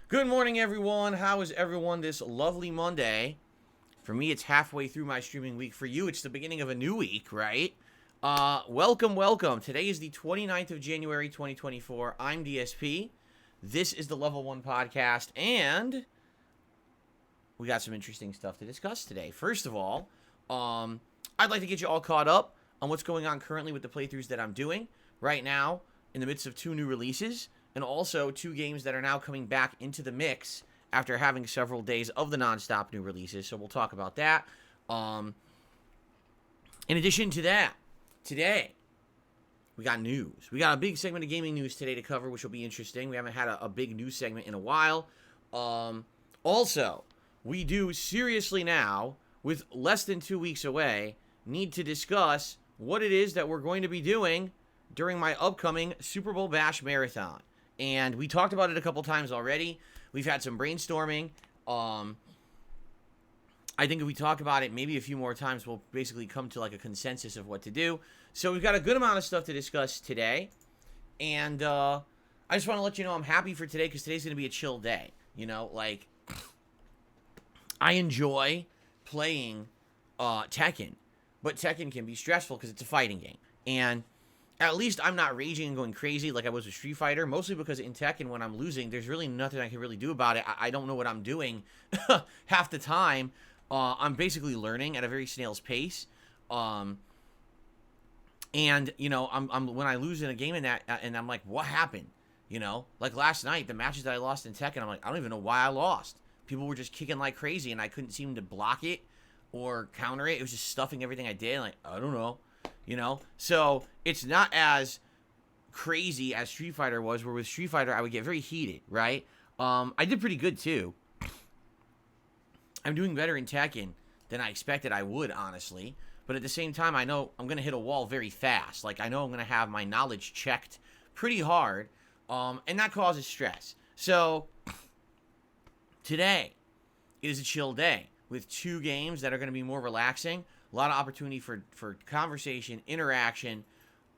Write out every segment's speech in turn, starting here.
Good morning, everyone. How is everyone this lovely Monday? For me, it's halfway through my streaming week. For you, it's the beginning of a new week, right? Welcome. Today is the 29th of January, 2024. I'm DSP. This is the Level 1 podcast, and we got some interesting stuff to discuss today. First of all, I'd like to get you all caught up on what's going on currently with the playthroughs that I'm doing right now in the midst of 2 new releases, and also 2 games that are now coming back into the mix after having several days of the non-stop new releases. So we'll talk about that. In addition to that, today, we got news. We got a big segment of gaming news today to cover, which will be interesting. We haven't had a big news segment in a while. Also, we do seriously now, with less than 2 weeks away, need to discuss what it is that we're going to be doing during my upcoming Super Bowl Bash Marathon. And we talked about it a couple times already. We've had some brainstorming. I think if we talk about it maybe a few more times, we'll basically come to like a consensus of what to do. So we've got a good amount of stuff to discuss today. And I just want to let you know I'm happy for today because today's going to be a chill day. You know, like, I enjoy playing Tekken. But Tekken can be stressful because it's a fighting game. And at least I'm not raging and going crazy like I was with Street Fighter, mostly because in Tekken, when I'm losing, there's really nothing I can really do about it. I don't know what I'm doing half the time. I'm basically learning at a very snail's pace. And, you know, I'm when I lose in a game in that, and I'm like, what happened? You know, like last night, the matches that I lost in Tekken, I'm like, I don't even know why I lost. People were just kicking like crazy, and I couldn't seem to block it or counter it. It was just stuffing everything I did. Like, I don't know. You know, so it's not as crazy as Street Fighter was, where with Street Fighter I would get very heated, right? I did pretty good too. I'm doing better in Tekken than I expected I would, honestly. But at the same time, I know I'm going to hit a wall very fast. Like, I know I'm going to have my knowledge checked pretty hard, and that causes stress. So today is a chill day with 2 games that are going to be more relaxing. A lot of opportunity for conversation, interaction,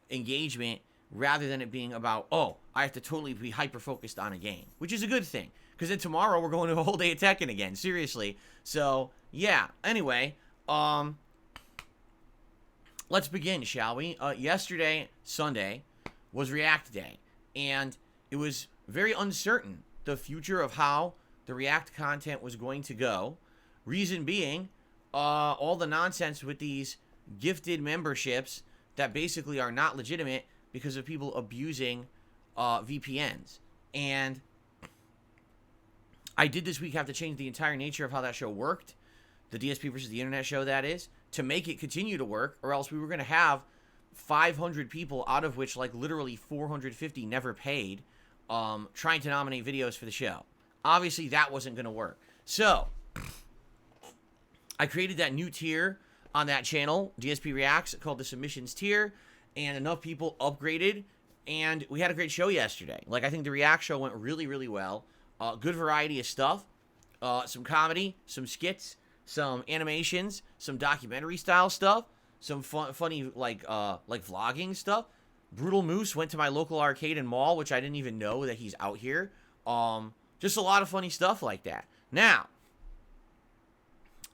engagement, rather than it being about, oh, I have to totally be hyper-focused on a game, which is a good thing. Because then tomorrow we're going to a whole day of Tekken again, seriously. So, yeah, anyway, let's begin, shall we? Yesterday, Sunday, was React Day, and it was very uncertain, the future of how the React content was going to go. Reason being, all the nonsense with these gifted memberships that basically are not legitimate because of people abusing VPNs. And I did this week have to change the entire nature of how that show worked, the DSP versus the Internet show, that is, to make it continue to work, or else we were going to have 500 people, out of which like literally 450 never paid, trying to nominate videos for the show. Obviously, that wasn't going to work. So I created that new tier on that channel, DSP Reacts, called the Submissions tier, and enough people upgraded, and we had a great show yesterday. Like, I think the React show went really, really well. Good variety of stuff. some comedy, some skits, some animations, some documentary style stuff, some funny like vlogging stuff. Brutal Moose went to my local arcade and mall, which I didn't even know that he's out here. Just a lot of funny stuff like that. Now,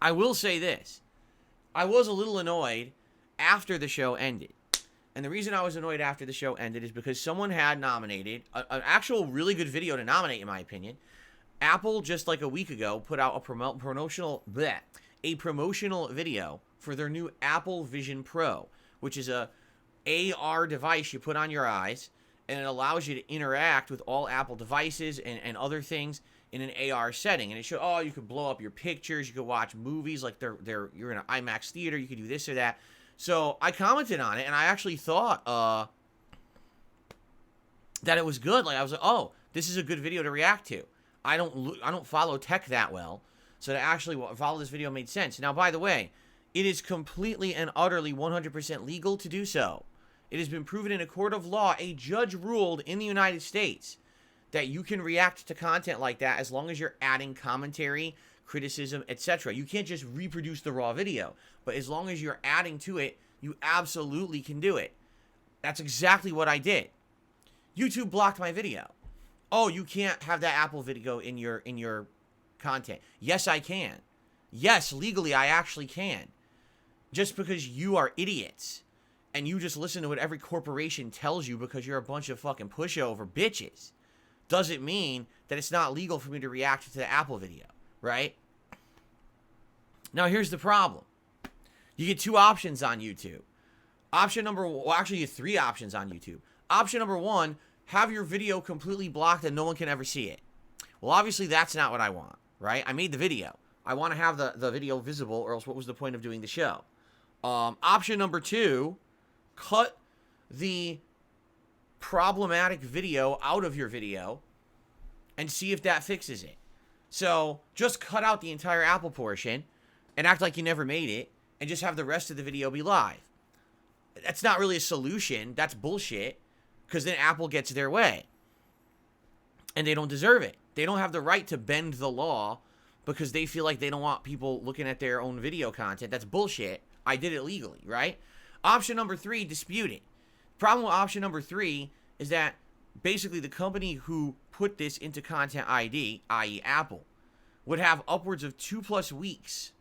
I will say this. I was a little annoyed after the show ended. And the reason I was annoyed after the show ended is because someone had nominated an actual really good video to nominate, in my opinion. Apple, just like a week ago, put out a promotional video for their new Apple Vision Pro, which is a AR device you put on your eyes, and it allows you to interact with all Apple devices and other things in an AR setting. And it showed, you could blow up your pictures, you could watch movies like you're in an IMAX theater, you could do this or that. So I commented on it, and I actually thought that it was good. Like, I was like, oh, this is a good video to react to. I don't follow tech that well, so to actually follow this video made sense. Now, by the way, it is completely and utterly 100% legal to do so. It has been proven in a court of law. A judge ruled in the United States that you can react to content like that as long as you're adding commentary, criticism, etc. You can't just reproduce the raw video, but as long as you're adding to it, you absolutely can do it. That's exactly what I did. YouTube blocked my video. Oh, you can't have that Apple video in your content. Yes, I can. Yes, legally I actually can. Just because you are idiots and you just listen to what every corporation tells you because you're a bunch of fucking pushover bitches doesn't mean that it's not legal for me to react to the Apple video, right? Now, here's the problem. You get two options on YouTube. Option number one, well, actually, you get three options on YouTube. Option number one, have your video completely blocked and no one can ever see it. Well, obviously, that's not what I want, right? I made the video. I want to have the video visible, or else what was the point of doing the show? Option number two, cut the problematic video out of your video and see if that fixes it. So just cut out the entire Apple portion and act like you never made it and just have the rest of the video be live. That's not really a solution. That's bullshit, because then Apple gets their way and they don't deserve it. They don't have the right to bend the law because they feel like they don't want people looking at their own video content. That's bullshit. I did it legally, right? Option number three, dispute it. Problem with option number three is that basically the company who put this into Content ID, i.e. Apple, would have upwards of 2+ weeks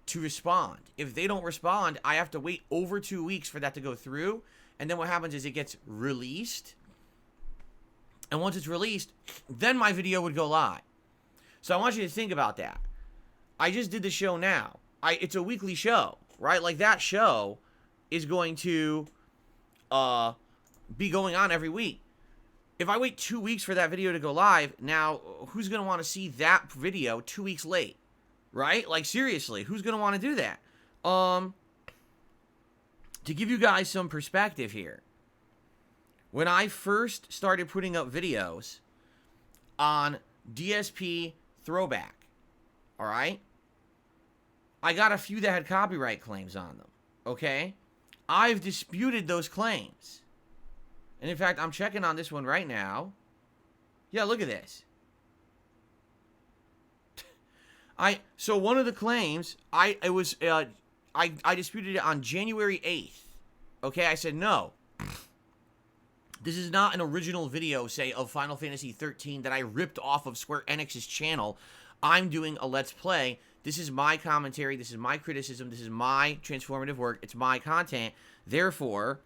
to respond. If they don't respond, I have to wait over 2 weeks for that to go through. And then what happens is it gets released. And once it's released, then my video would go live. So I want you to think about that. I just did the show now. It's a weekly show, right? Like, that show is going to be going on every week. If I wait 2 weeks for that video to go live, now who's going to want to see that video 2 weeks late? Right? Like, seriously, who's going to want to do that? To give you guys some perspective here, when I first started putting up videos on DSP Throwback, all right, I got a few that had copyright claims on them, okay? I've disputed those claims. And in fact, I'm checking on this one right now. Yeah, look at this. So one of the claims, I disputed it on January 8th. Okay, I said, no. This is not an original video, say, of Final Fantasy 13 that I ripped off of Square Enix's channel. I'm doing a Let's Play. This is my commentary. This is my criticism. This is my transformative work. It's my content. Therefore,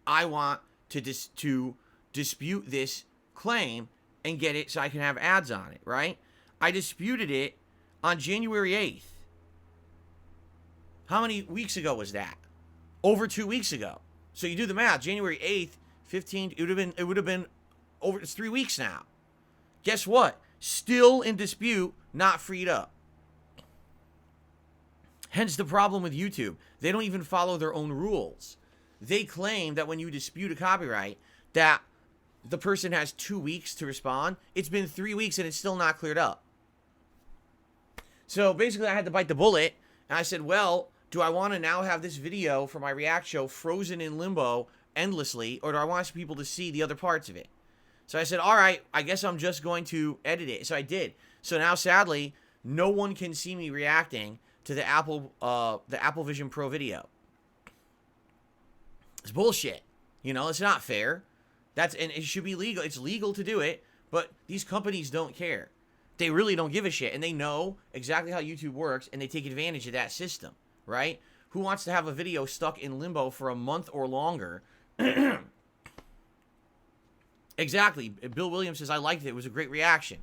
I want to dispute this claim and get it so I can have ads on it, right? I disputed it on January 8th. How many weeks ago was that? Over 2 weeks ago. So you do the math. January 8th, 15, it would have been over, it's 3 weeks now. Guess what? Still in dispute, not freed up. Hence the problem with YouTube. They don't even follow their own rules. They claim that when you dispute a copyright, that the person has 2 weeks to respond. It's been 3 weeks and it's still not cleared up. So basically I had to bite the bullet, and I said, well, do I want to now have this video for my react show frozen in limbo endlessly, or do I want people to see the other parts of it? So I said, all right, I guess I'm just going to edit it. So I did. So now, sadly, no one can see me reacting to the Apple Vision Pro video. It's bullshit. It's not fair. And it should be legal. It's legal to do it, but these companies don't care. They really don't give a shit, and they know exactly how YouTube works, and they take advantage of that system, right? Who wants to have a video stuck in limbo for a month or longer? Exactly. Bill Williams says, I liked it. It was a great reaction.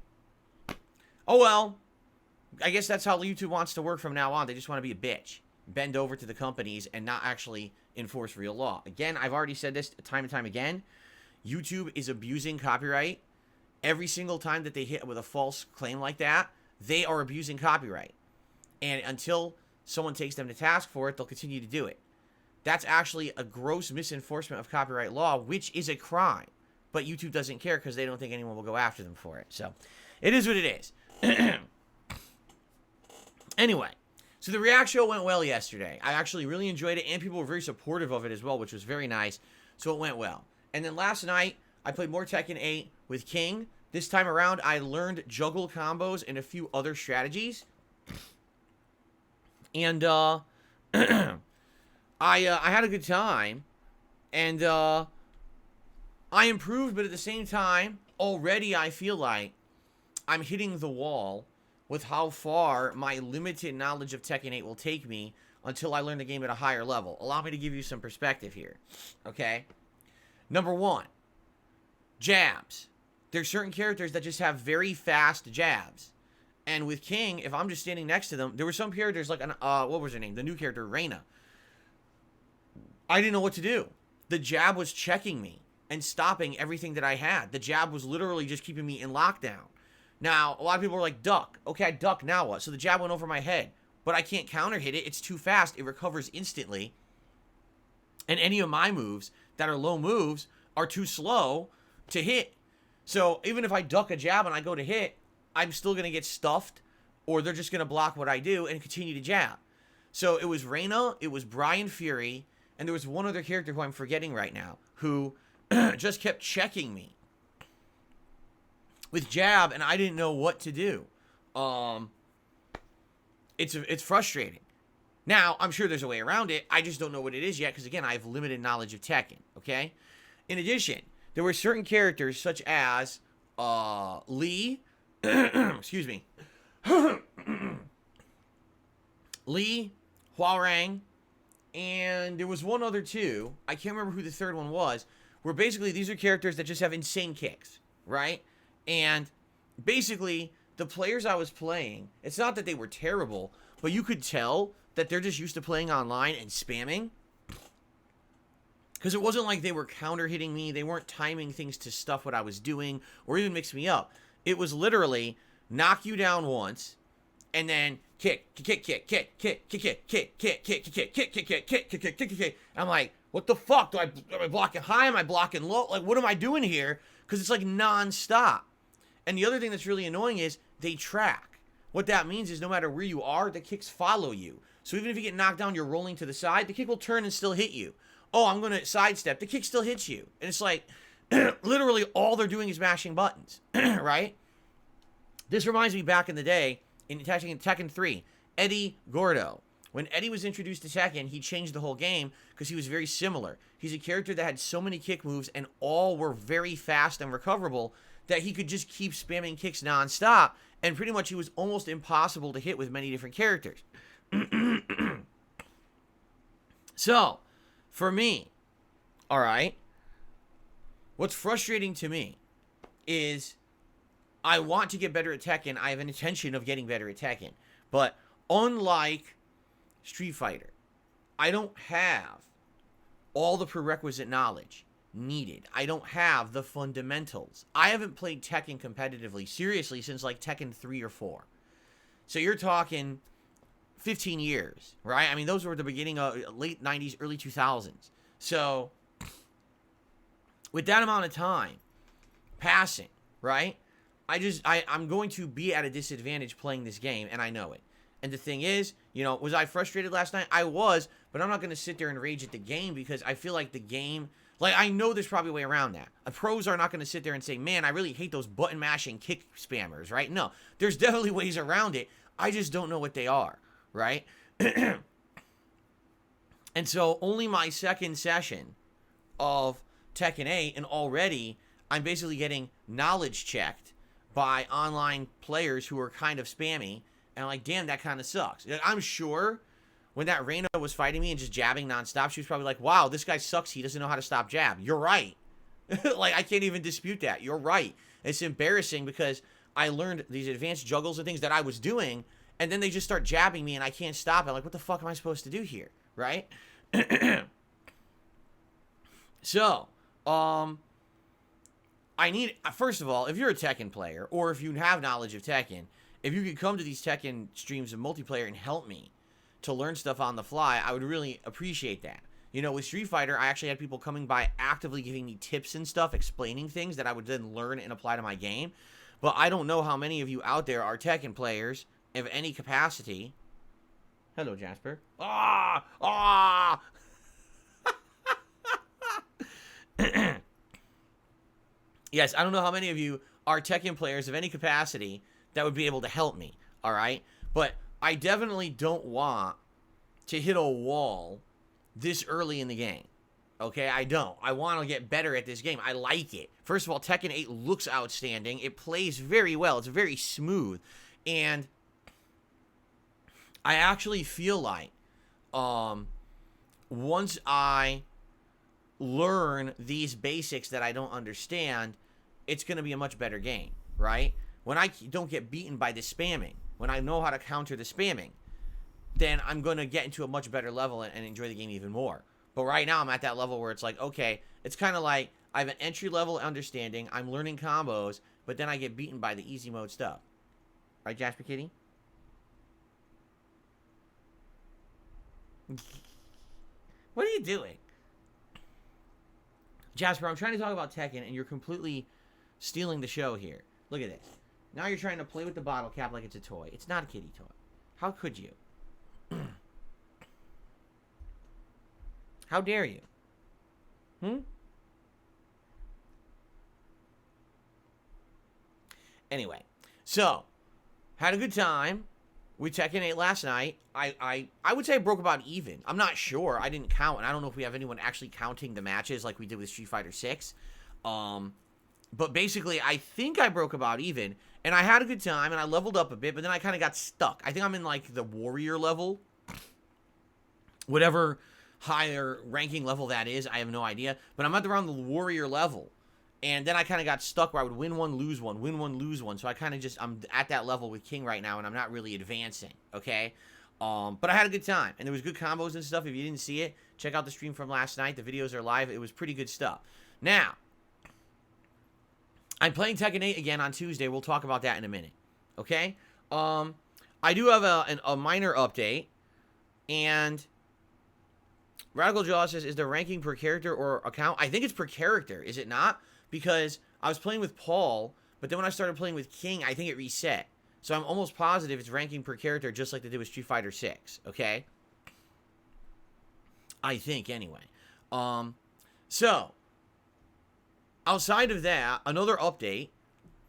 Oh, well. I guess that's how YouTube wants to work from now on. They just want to be a bitch. Bend over to the companies and not actually enforce real law. Again, I've already said this time and time again. YouTube is abusing copyright. Every single time that they hit with a false claim like that, they are abusing copyright. And until someone takes them to task for it, they'll continue to do it. That's actually a gross misenforcement of copyright law, which is a crime. But YouTube doesn't care because they don't think anyone will go after them for it. So, it is what it is. Anyway, so the React show went well yesterday. I actually really enjoyed it, and people were very supportive of it as well, which was very nice. So it went well. And then last night, I played more Tekken 8 with King. This time around, I learned juggle combos and a few other strategies. And I had a good time. And I improved, but at the same time, already I feel like I'm hitting the wall with how far my limited knowledge of Tekken 8 will take me until I learn the game at a higher level. Allow me to give you some perspective here, okay? Number one, jabs. There's certain characters that just have very fast jabs. And with King, if I'm just standing next to them, there were some characters like, what was her name? The new character, Reina. I didn't know what to do. The jab was checking me and stopping everything that I had. The jab was literally just keeping me in lockdown. Now, a lot of people are like, duck. Okay, I duck, now what? So the jab went over my head. But I can't counter hit it. It's too fast. It recovers instantly. And any of my moves that are low moves are too slow to hit. So even if I duck a jab and I go to hit, I'm still going to get stuffed, or they're just going to block what I do and continue to jab. So it was Reina, it was Brian Fury, and there was one other character who I'm forgetting right now, who just kept checking me with jab, and I didn't know what to do. It's frustrating. Now, I'm sure there's a way around it. I just don't know what it is yet, because again, I have limited knowledge of Tekken, okay? In addition, there were certain characters such as Lee, excuse me, Lee, Huarang, and there was one other too. I can't remember who the third one was, where basically these are characters that just have insane kicks, right? And basically, the players I was playing, it's not that they were terrible, but you could tell that they're just used to playing online and spamming. Because it wasn't like they were counter-hitting me. They weren't timing things to stuff what I was doing or even mix me up. It was literally knock you down once and then kick, kick, kick, kick, kick, kick, kick, kick, kick, kick, kick, kick, kick, kick, kick, kick, kick, kick, kick, kick. I'm like, what the fuck? Am I blocking high? Am I blocking low? Like, what am I doing here? Because it's like non-stop. And the other thing that's really annoying is they track. What that means is no matter where you are, the kicks follow you. So even if you get knocked down, you're rolling to the side, the kick will turn and still hit you. Oh, I'm going to sidestep. The kick still hits you. And it's like, literally all they're doing is mashing buttons, right? This reminds me back in the day, in Tekken 3, Eddie Gordo. When Eddie was introduced to Tekken, he changed the whole game because he was very similar. He's a character that had so many kick moves and all were very fast and recoverable that he could just keep spamming kicks nonstop, and pretty much he was almost impossible to hit with many different characters. So, for me, all right, what's frustrating to me is I want to get better at Tekken. I have an intention of getting better at Tekken. But unlike Street Fighter, I don't have all the prerequisite knowledge needed. I don't have the fundamentals. I haven't played Tekken competitively, seriously, since like Tekken 3 or 4. So you're talking 15 years, right? I mean, those were the beginning of late 90s, early 2000s. So with that amount of time passing, right? I'm going to be at a disadvantage playing this game, and I know it. And the thing is, was I frustrated last night? I was, but I'm not going to sit there and rage at the game because I feel like the game, Like, I know there's probably a way around that. Pros are not going to sit there and say, man, I really hate those button mashing kick spammers, right? No, there's definitely ways around it. I just don't know what they are, right? And so only my second session of Tekken 8, and already I'm basically getting knowledge checked by online players who are kind of spammy. And I'm like, damn, that kind of sucks. I'm sure when that Reina was fighting me and just jabbing nonstop, she was probably like, wow, this guy sucks. He doesn't know how to stop jab. You're right. Like, I can't even dispute that. You're right. It's embarrassing because I learned these advanced juggles and things that I was doing, and then they just start jabbing me and I can't stop. I'm like, what the fuck am I supposed to do here? Right? So, I need, first of all, if you're a Tekken player, or if you have knowledge of Tekken, if you could come to these Tekken streams of multiplayer and help me to learn stuff on the fly, I would really appreciate that. You know, with Street Fighter, I actually had people coming by actively giving me tips and stuff, explaining things that I would then learn and apply to my game. But I don't know how many of you out there are Tekken players of any capacity. Hello, Jasper. Ah! Ah! Yes, I don't know how many of you are Tekken players of any capacity that would be able to help me, all right? But I definitely don't want to hit a wall this early in the game, okay? I don't. I want to get better at this game. I like it. First of all, Tekken 8 looks outstanding. It plays very well. It's very smooth. And I actually feel like once I learn these basics that I don't understand, it's going to be a much better game, right? When I don't get beaten by the spamming, when I know how to counter the spamming, then I'm going to get into a much better level and enjoy the game even more. But right now I'm at that level where it's like, okay, it's kind of like I have an entry-level understanding, I'm learning combos, but then I get beaten by the easy mode stuff. Right, Jasper Kitty? What are you doing? Jasper, I'm trying to talk about Tekken, and you're completely stealing the show here. Look at this. Now you're trying to play with the bottle cap like it's a toy. It's not a kitty toy. How could you? How dare you? Anyway, so, had a good time with Tekken 8 last night. I would say I broke about even. I'm not sure. I didn't count, and I don't know if we have anyone actually counting the matches like we did with Street Fighter 6. But basically, I think I broke about even, and I had a good time, and I leveled up a bit, but then I kind of got stuck. I think I'm in, like, the warrior level. Whatever higher ranking level that is, I have no idea. But I'm at around the warrior level. And then I kind of got stuck where I would win one, lose one, win one, lose one. So I kind of just, I'm at that level with King right now, and I'm not really advancing, okay? But I had a good time, and there was good combos and stuff. If you didn't see it, check out the stream from last night. The videos are live. It was pretty good stuff. Now, I'm playing Tekken 8 again on Tuesday. We'll talk about that in a minute, okay? I do have a minor update, and Radical Jaw says, is the ranking per character or account? I think it's per character, is it not? Because I was playing with Paul, but then when I started playing with King, I think it reset. So I'm almost positive it's ranking per character, just like they did with Street Fighter 6, okay? I think, anyway. So, outside of that, another update.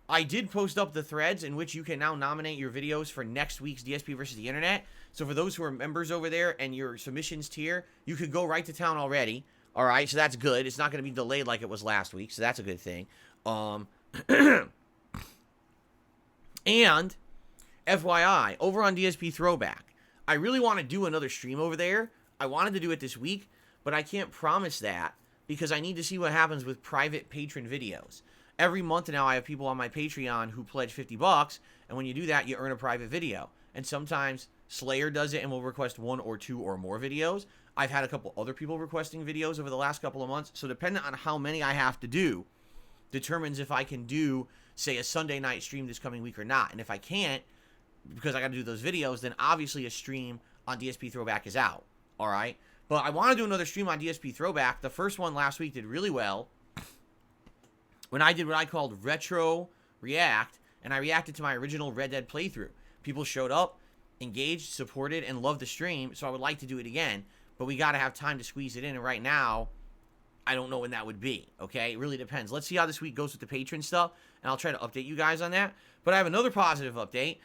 I did post up the threads in which you can now nominate your videos for next week's DSP versus the Internet. So for those who are members over there and your submissions tier, you could go right to town already. All right, so that's good. It's not going to be delayed like it was last week, so that's a good thing. And, FYI, over on DSP Throwback, I really want to do another stream over there. I wanted to do it this week, but I can't promise that because I need to see what happens with private patron videos. Every month now, I have people on my Patreon who pledge $50, and when you do that, you earn a private video. And sometimes Slayer does it and will request 1 or 2 or more videos. I've had a couple other people requesting videos over the last couple of months, so depending on how many I have to do, determines if I can do, say, a Sunday night stream this coming week or not. And if I can't, because I got to do those videos, then obviously a stream on DSP Throwback is out, all right? But I want to do another stream on DSP Throwback. The first one last week did really well. When I did what I called Retro React, and I reacted to my original Red Dead playthrough. People showed up, engaged, supported, and loved the stream, so I would like to do it again. But we got to have time to squeeze it in, and right now, I don't know when that would be, okay? It really depends. Let's see how this week goes with the patron stuff, and I'll try to update you guys on that. But I have another positive update.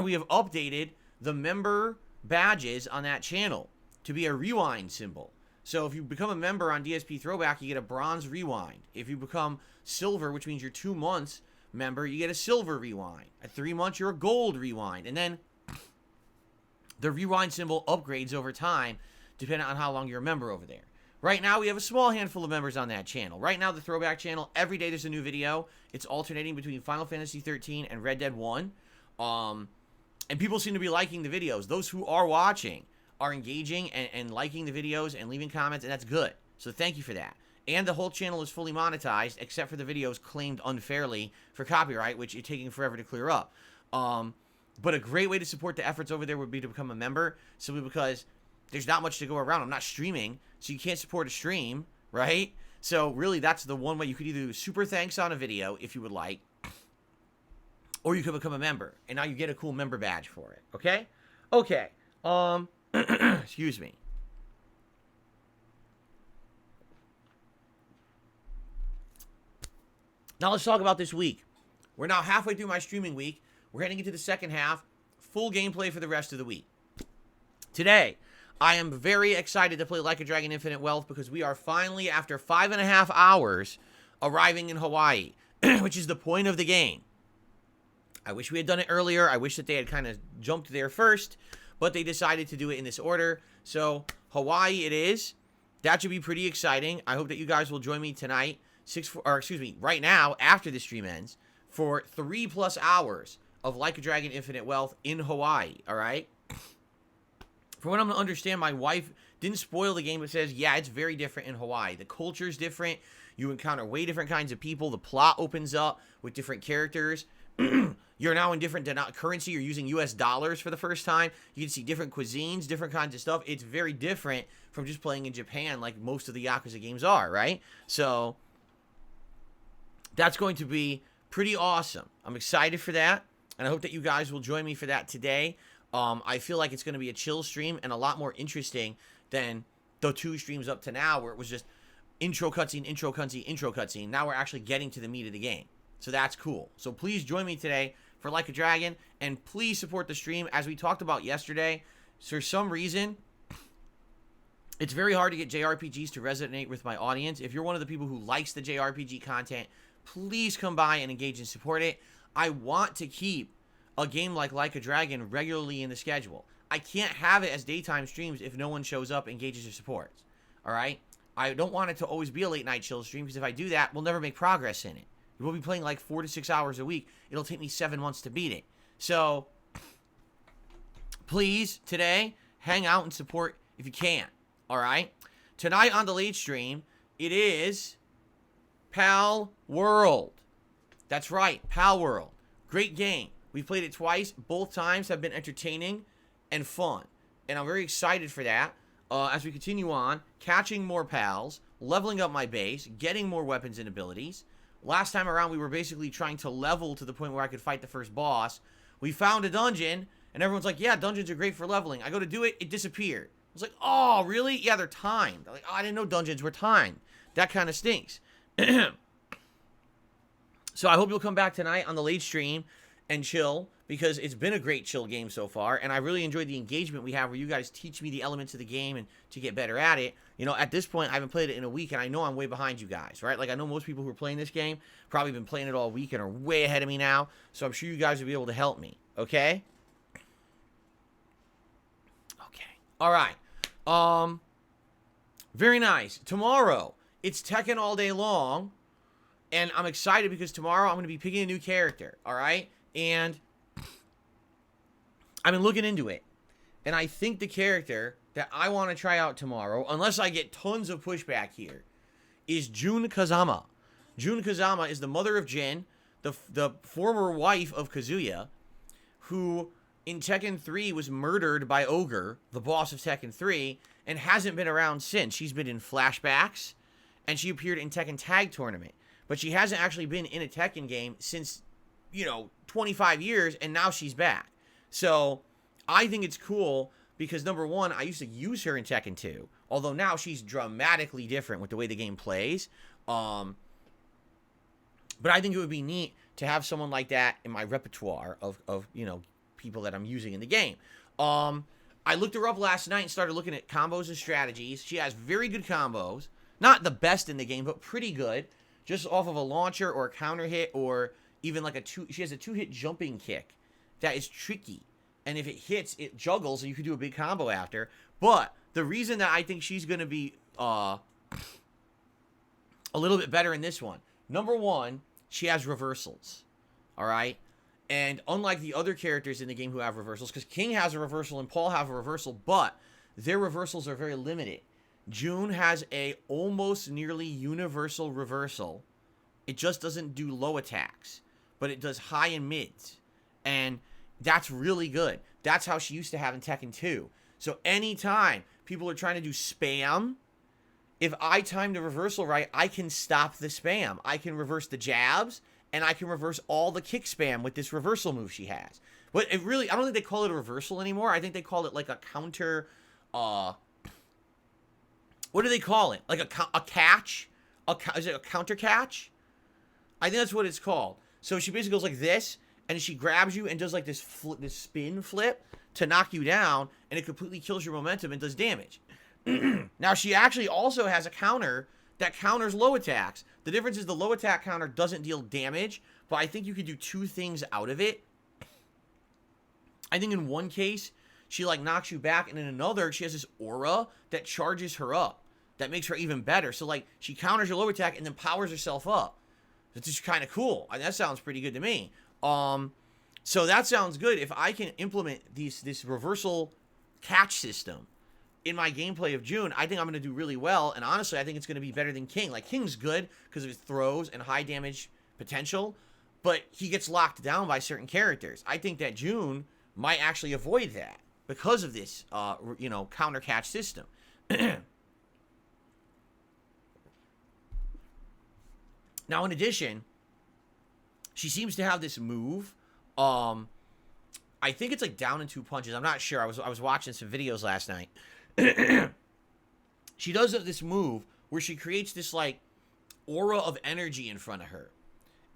We have updated the member badges on that channel to be a rewind symbol. So if you become a member on DSP Throwback, you get a bronze rewind. If you become silver, which means you're 2 months member, you get a silver rewind. At 3 months, you're a gold rewind. And then the rewind symbol upgrades over time, depending on how long you're a member over there. Right now, we have a small handful of members on that channel. Right now, the Throwback channel, every day there's a new video. It's alternating between Final Fantasy 13 and Red Dead 1. And people seem to be liking the videos. Those who are watching are engaging and liking the videos and leaving comments, and that's good. So thank you for that. And the whole channel is fully monetized, except for the videos claimed unfairly for copyright, which is taking forever to clear up. But a great way to support the efforts over there would be to become a member, simply because there's not much to go around. I'm not streaming, so you can't support a stream, right? So really, that's the one way. You could either do super thanks on a video, if you would like, or you could become a member, and now you get a cool member badge for it, okay? Okay, excuse me. Now let's talk about this week. We're now halfway through my streaming week. We're heading into the second half. Full gameplay for the rest of the week. Today, I am very excited to play Like a Dragon Infinite Wealth because we are finally, after 5.5 hours, arriving in Hawaii, which is the point of the game. I wish we had done it earlier. I wish that they had kind of jumped there first, but they decided to do it in this order. So, Hawaii it is. That should be pretty exciting. I hope that you guys will join me tonight, right now, after the stream ends, for 3+ hours of Like a Dragon Infinite Wealth in Hawaii, all right? From what I'm going to understand, my wife didn't spoil the game, but says, yeah, it's very different in Hawaii. The culture's different. You encounter way different kinds of people. The plot opens up with different characters. You're now in different currency. You're using US dollars for the first time. You can see different cuisines, different kinds of stuff. It's very different from just playing in Japan like most of the Yakuza games are, right? So that's going to be pretty awesome. I'm excited for that, and I hope that you guys will join me for that today. I feel like it's going to be a chill stream and a lot more interesting than the 2 streams up to now where it was just intro cutscene, intro cutscene, intro cutscene. Now we're actually getting to the meat of the game. So that's cool. So please join me today for Like a Dragon, and please support the stream. As we talked about yesterday, for some reason, it's very hard to get JRPGs to resonate with my audience. If you're one of the people who likes the JRPG content, please come by and engage and support it. I want to keep a game like a Dragon regularly in the schedule. I can't have it as daytime streams if no one shows up, engages, or supports. All right? I don't want it to always be a late night chill stream, because if I do that, we'll never make progress in it. We'll be playing like 4 to 6 hours a week. It'll take me 7 months to beat it. So, please, today, hang out and support if you can. All right? Tonight on the late stream, it is Pal World. That's right, Pal World. Great game. We've played it twice. Both times have been entertaining and fun. And I'm very excited for that. As we continue on, catching more pals, leveling up my base, getting more weapons and abilities. Last time around, we were basically trying to level to the point where I could fight the first boss. We found a dungeon, and everyone's like, yeah, dungeons are great for leveling. I go to do it, it disappeared. I was like, oh, really? Yeah, they're timed. I'm like, oh, I didn't know dungeons were timed. That kind of stinks. So I hope you'll come back tonight on the late stream and chill, because it's been a great chill game so far, and I really enjoyed the engagement we have where you guys teach me the elements of the game and to get better at it. You know, at this point, I haven't played it in a week, and I know I'm way behind you guys, right? Like, I know most people who are playing this game probably been playing it all week and are way ahead of me now, so I'm sure you guys will be able to help me, okay? Okay. All right. Very nice. Tomorrow, it's Tekken all day long, and I'm excited because tomorrow I'm going to be picking a new character, all right? And I've been looking into it, and I think the character that I want to try out tomorrow, unless I get tons of pushback here, is Jun Kazama. Jun Kazama is the mother of Jin, the former wife of Kazuya, who in Tekken 3 was murdered by Ogre, the boss of Tekken 3, and hasn't been around since. She's been in flashbacks, and she appeared in Tekken Tag Tournament, but she hasn't actually been in a Tekken game since, 25 years, and now she's back. So I think it's cool because, number one, I used to use her in Tekken 2 Although now she's dramatically different with the way the game plays. But I think it would be neat to have someone like that in my repertoire of people that I'm using in the game. I looked her up last night and started looking at combos and strategies. She has very good combos. Not the best in the game, but pretty good. Just off of a launcher or a counter hit, or even like she has a 2-hit jumping kick that is tricky. And if it hits, it juggles, and you can do a big combo after. But the reason that I think she's going to be a little bit better in this one, number one, she has reversals. All right? And unlike the other characters in the game who have reversals, because King has a reversal and Paul have a reversal, but their reversals are very limited. June has a almost nearly universal reversal. It just doesn't do low attacks, but it does high and mids. And that's really good. That's how she used to have in Tekken 2. So anytime people are trying to do spam, if I time the reversal right, I can stop the spam. I can reverse the jabs, and I can reverse all the kick spam with this reversal move she has. But it really, I don't think they call it a reversal anymore. I think they call it like a counter, what do they call it? Like a catch? Is it a counter catch? I think that's what it's called. So she basically goes like this, and she grabs you and does like this spin flip to knock you down, and it completely kills your momentum and does damage. Now, she actually also has a counter that counters low attacks. The difference is the low attack counter doesn't deal damage, but I think you could do two things out of it. I think in one case, she like knocks you back, and in another, she has this aura that charges her up. That makes her even better. So like, she counters your low attack and then powers herself up. It's just kind of cool. That sounds pretty good to me. So that sounds good. If I can implement this reversal catch system in my gameplay of June, I think I'm going to do really well. And honestly, I think it's going to be better than King. Like, King's good because of his throws and high damage potential, but he gets locked down by certain characters. I think that June might actually avoid that because of this, counter catch system. Now, in addition, she seems to have this move. I think it's like down in 2 punches. I'm not sure. I was watching some videos last night. She does this move where she creates this like aura of energy in front of her.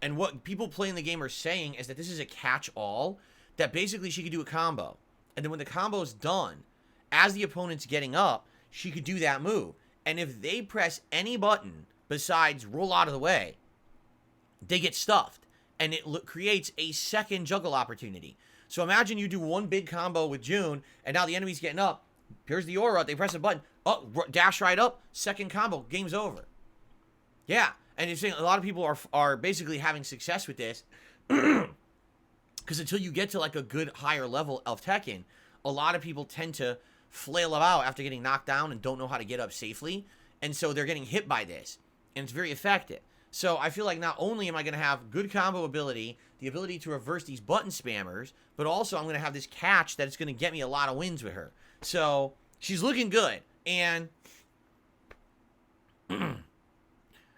And what people playing the game are saying is that this is a catch-all, that basically she could do a combo. And then when the combo's done, as the opponent's getting up, she could do that move. And if they press any button besides roll out of the way, they get stuffed. And it creates a second juggle opportunity. So imagine you do one big combo with June, and now the enemy's getting up. Here's the aura. They press a button. Oh, dash right up. Second combo. Game's over. Yeah. And you're saying a lot of people are basically having success with this. Because until you get to like a good higher level of Tekken, a lot of people tend to flail about after getting knocked down and don't know how to get up safely. And so they're getting hit by this. And it's very effective. So I feel like not only am I going to have good combo ability, the ability to reverse these button spammers, but also I'm going to have this catch that is going to get me a lot of wins with her. So she's looking good. And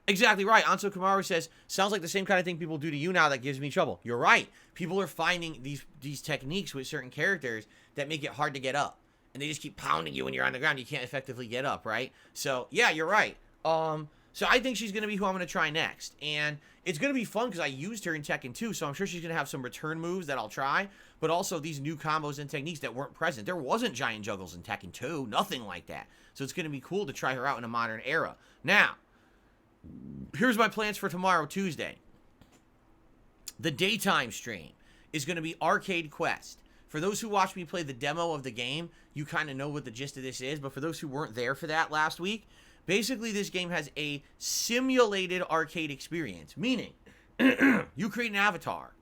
exactly right. Anso Kamaru says, sounds like the same kind of thing people do to you now that gives me trouble. You're right. People are finding these techniques with certain characters that make it hard to get up. And they just keep pounding you when you're on the ground. You can't effectively get up, right? So, yeah, you're right. So I think she's going to be who I'm going to try next. And it's going to be fun because I used her in Tekken 2, so I'm sure she's going to have some return moves that I'll try, but also these new combos and techniques that weren't present. There wasn't giant juggles in Tekken 2, nothing like that. So it's going to be cool to try her out in a modern era. Now, here's my plans for tomorrow, Tuesday. The daytime stream is going to be Arcade Quest. For those who watched me play the demo of the game, you kind of know what the gist of this is, but for those who weren't there for that last week, basically, this game has a simulated arcade experience, meaning you create an avatar.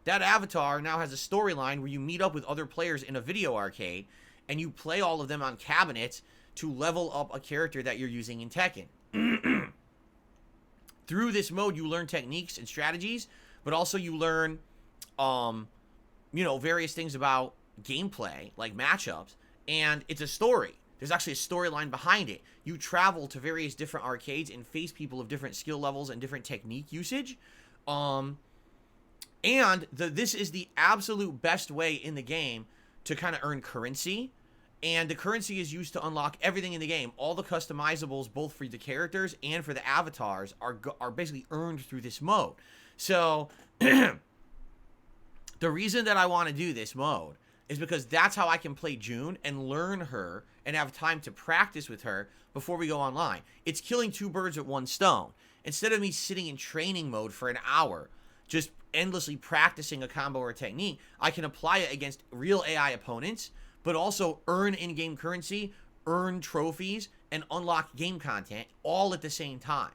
That avatar now has a storyline where you meet up with other players in a video arcade, and you play all of them on cabinets to level up a character that you're using in Tekken. Through this mode, you learn techniques and strategies, but also you learn, various things about gameplay, like matchups, and it's a story. There's actually a storyline behind it. You travel to various different arcades and face people of different skill levels and different technique usage. This is the absolute best way in the game to kind of earn currency And the currency is used to unlock everything in the game. All the customizables, both for the characters and for the avatars, are basically earned through this mode. So, the reason that I want to do this mode is because that's how I can play June and learn her and have time to practice with her before we go online. It's killing two birds with one stone. Instead of me sitting in training mode for an hour, just endlessly practicing a combo or a technique, I can apply it against real AI opponents, but also earn in-game currency, earn trophies, and unlock game content all at the same time.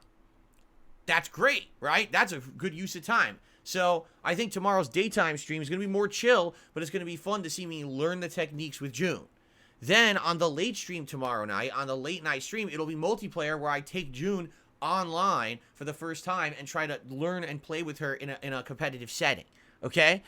That's great, right? That's a good use of time. So I think tomorrow's daytime stream is going to be more chill, but it's going to be fun to see me learn the techniques with June. Then on the late stream tomorrow night, on the late night stream, it'll be multiplayer where I take June online for the first time and try to learn and play with her in a competitive setting, okay?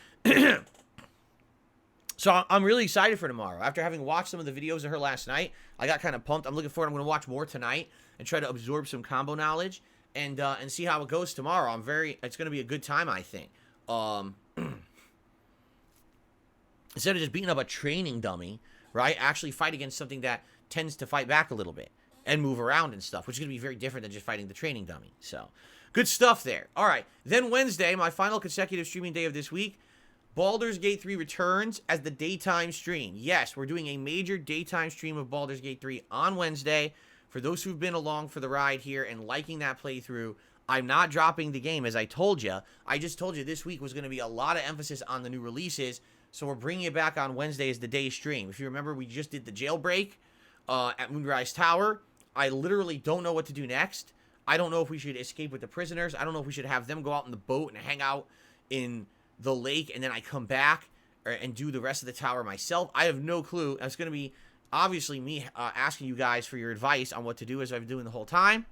So I'm really excited for tomorrow. After having watched some of the videos of her last night, I got kind of pumped. I'm looking forward. I'm going to watch more tonight and try to absorb some combo knowledge and see how it goes tomorrow. It's going to be a good time, I think. Instead of just beating up a training dummy, right? Actually fight against something that tends to fight back a little bit and move around and stuff, which is going to be very different than just fighting the training dummy. So, good stuff there. All right. Then Wednesday, my final consecutive streaming day of this week, Baldur's Gate 3 returns as the daytime stream. Yes, we're doing a major daytime stream of Baldur's Gate 3 on Wednesday. For those who've been along for the ride here and liking that playthrough, I'm not dropping the game, as I told you. I just told you this week was going to be a lot of emphasis on the new releases, so we're bringing it back on Wednesday as the day stream. If you remember, we just did the jailbreak at Moonrise Tower. I literally don't know what to do next. I don't know if we should escape with the prisoners. I don't know if we should have them go out in the boat and hang out in the lake, and then I come back and do the rest of the tower myself. I have no clue. It's going to be obviously me asking you guys for your advice on what to do, as I've been doing the whole time.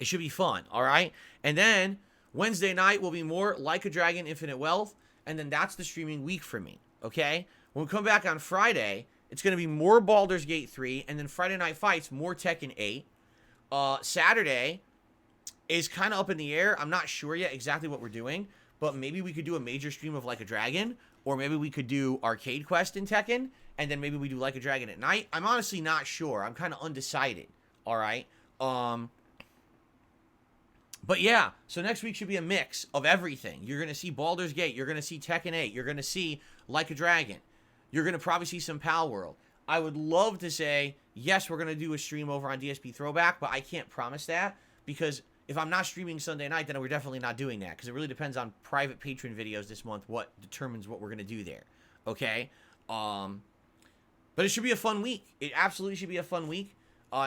It should be fun, all right? And then Wednesday night will be more Like a Dragon Infinite Wealth, and then that's the streaming week for me, okay? When we come back on Friday, it's going to be more Baldur's Gate 3, and then Friday Night Fights, more Tekken 8. Saturday is kind of up in the air. I'm not sure yet exactly what we're doing, but maybe we could do a major stream of Like a Dragon, or maybe we could do Arcade Quest in Tekken, and then maybe we do Like a Dragon at night. I'm honestly not sure. I'm kind of undecided, all right? But yeah, so next week should be a mix of everything. You're going to see Baldur's Gate. You're going to see Tekken 8. You're going to see Like a Dragon. You're going to probably see some Pal World. I would love to say, yes, we're going to do a stream over on DSP Throwback, but I can't promise that, because if I'm not streaming Sunday night, then we're definitely not doing that, because it really depends on private patron videos this month, what determines what we're going to do there, okay? But it should be a fun week. It absolutely should be a fun week.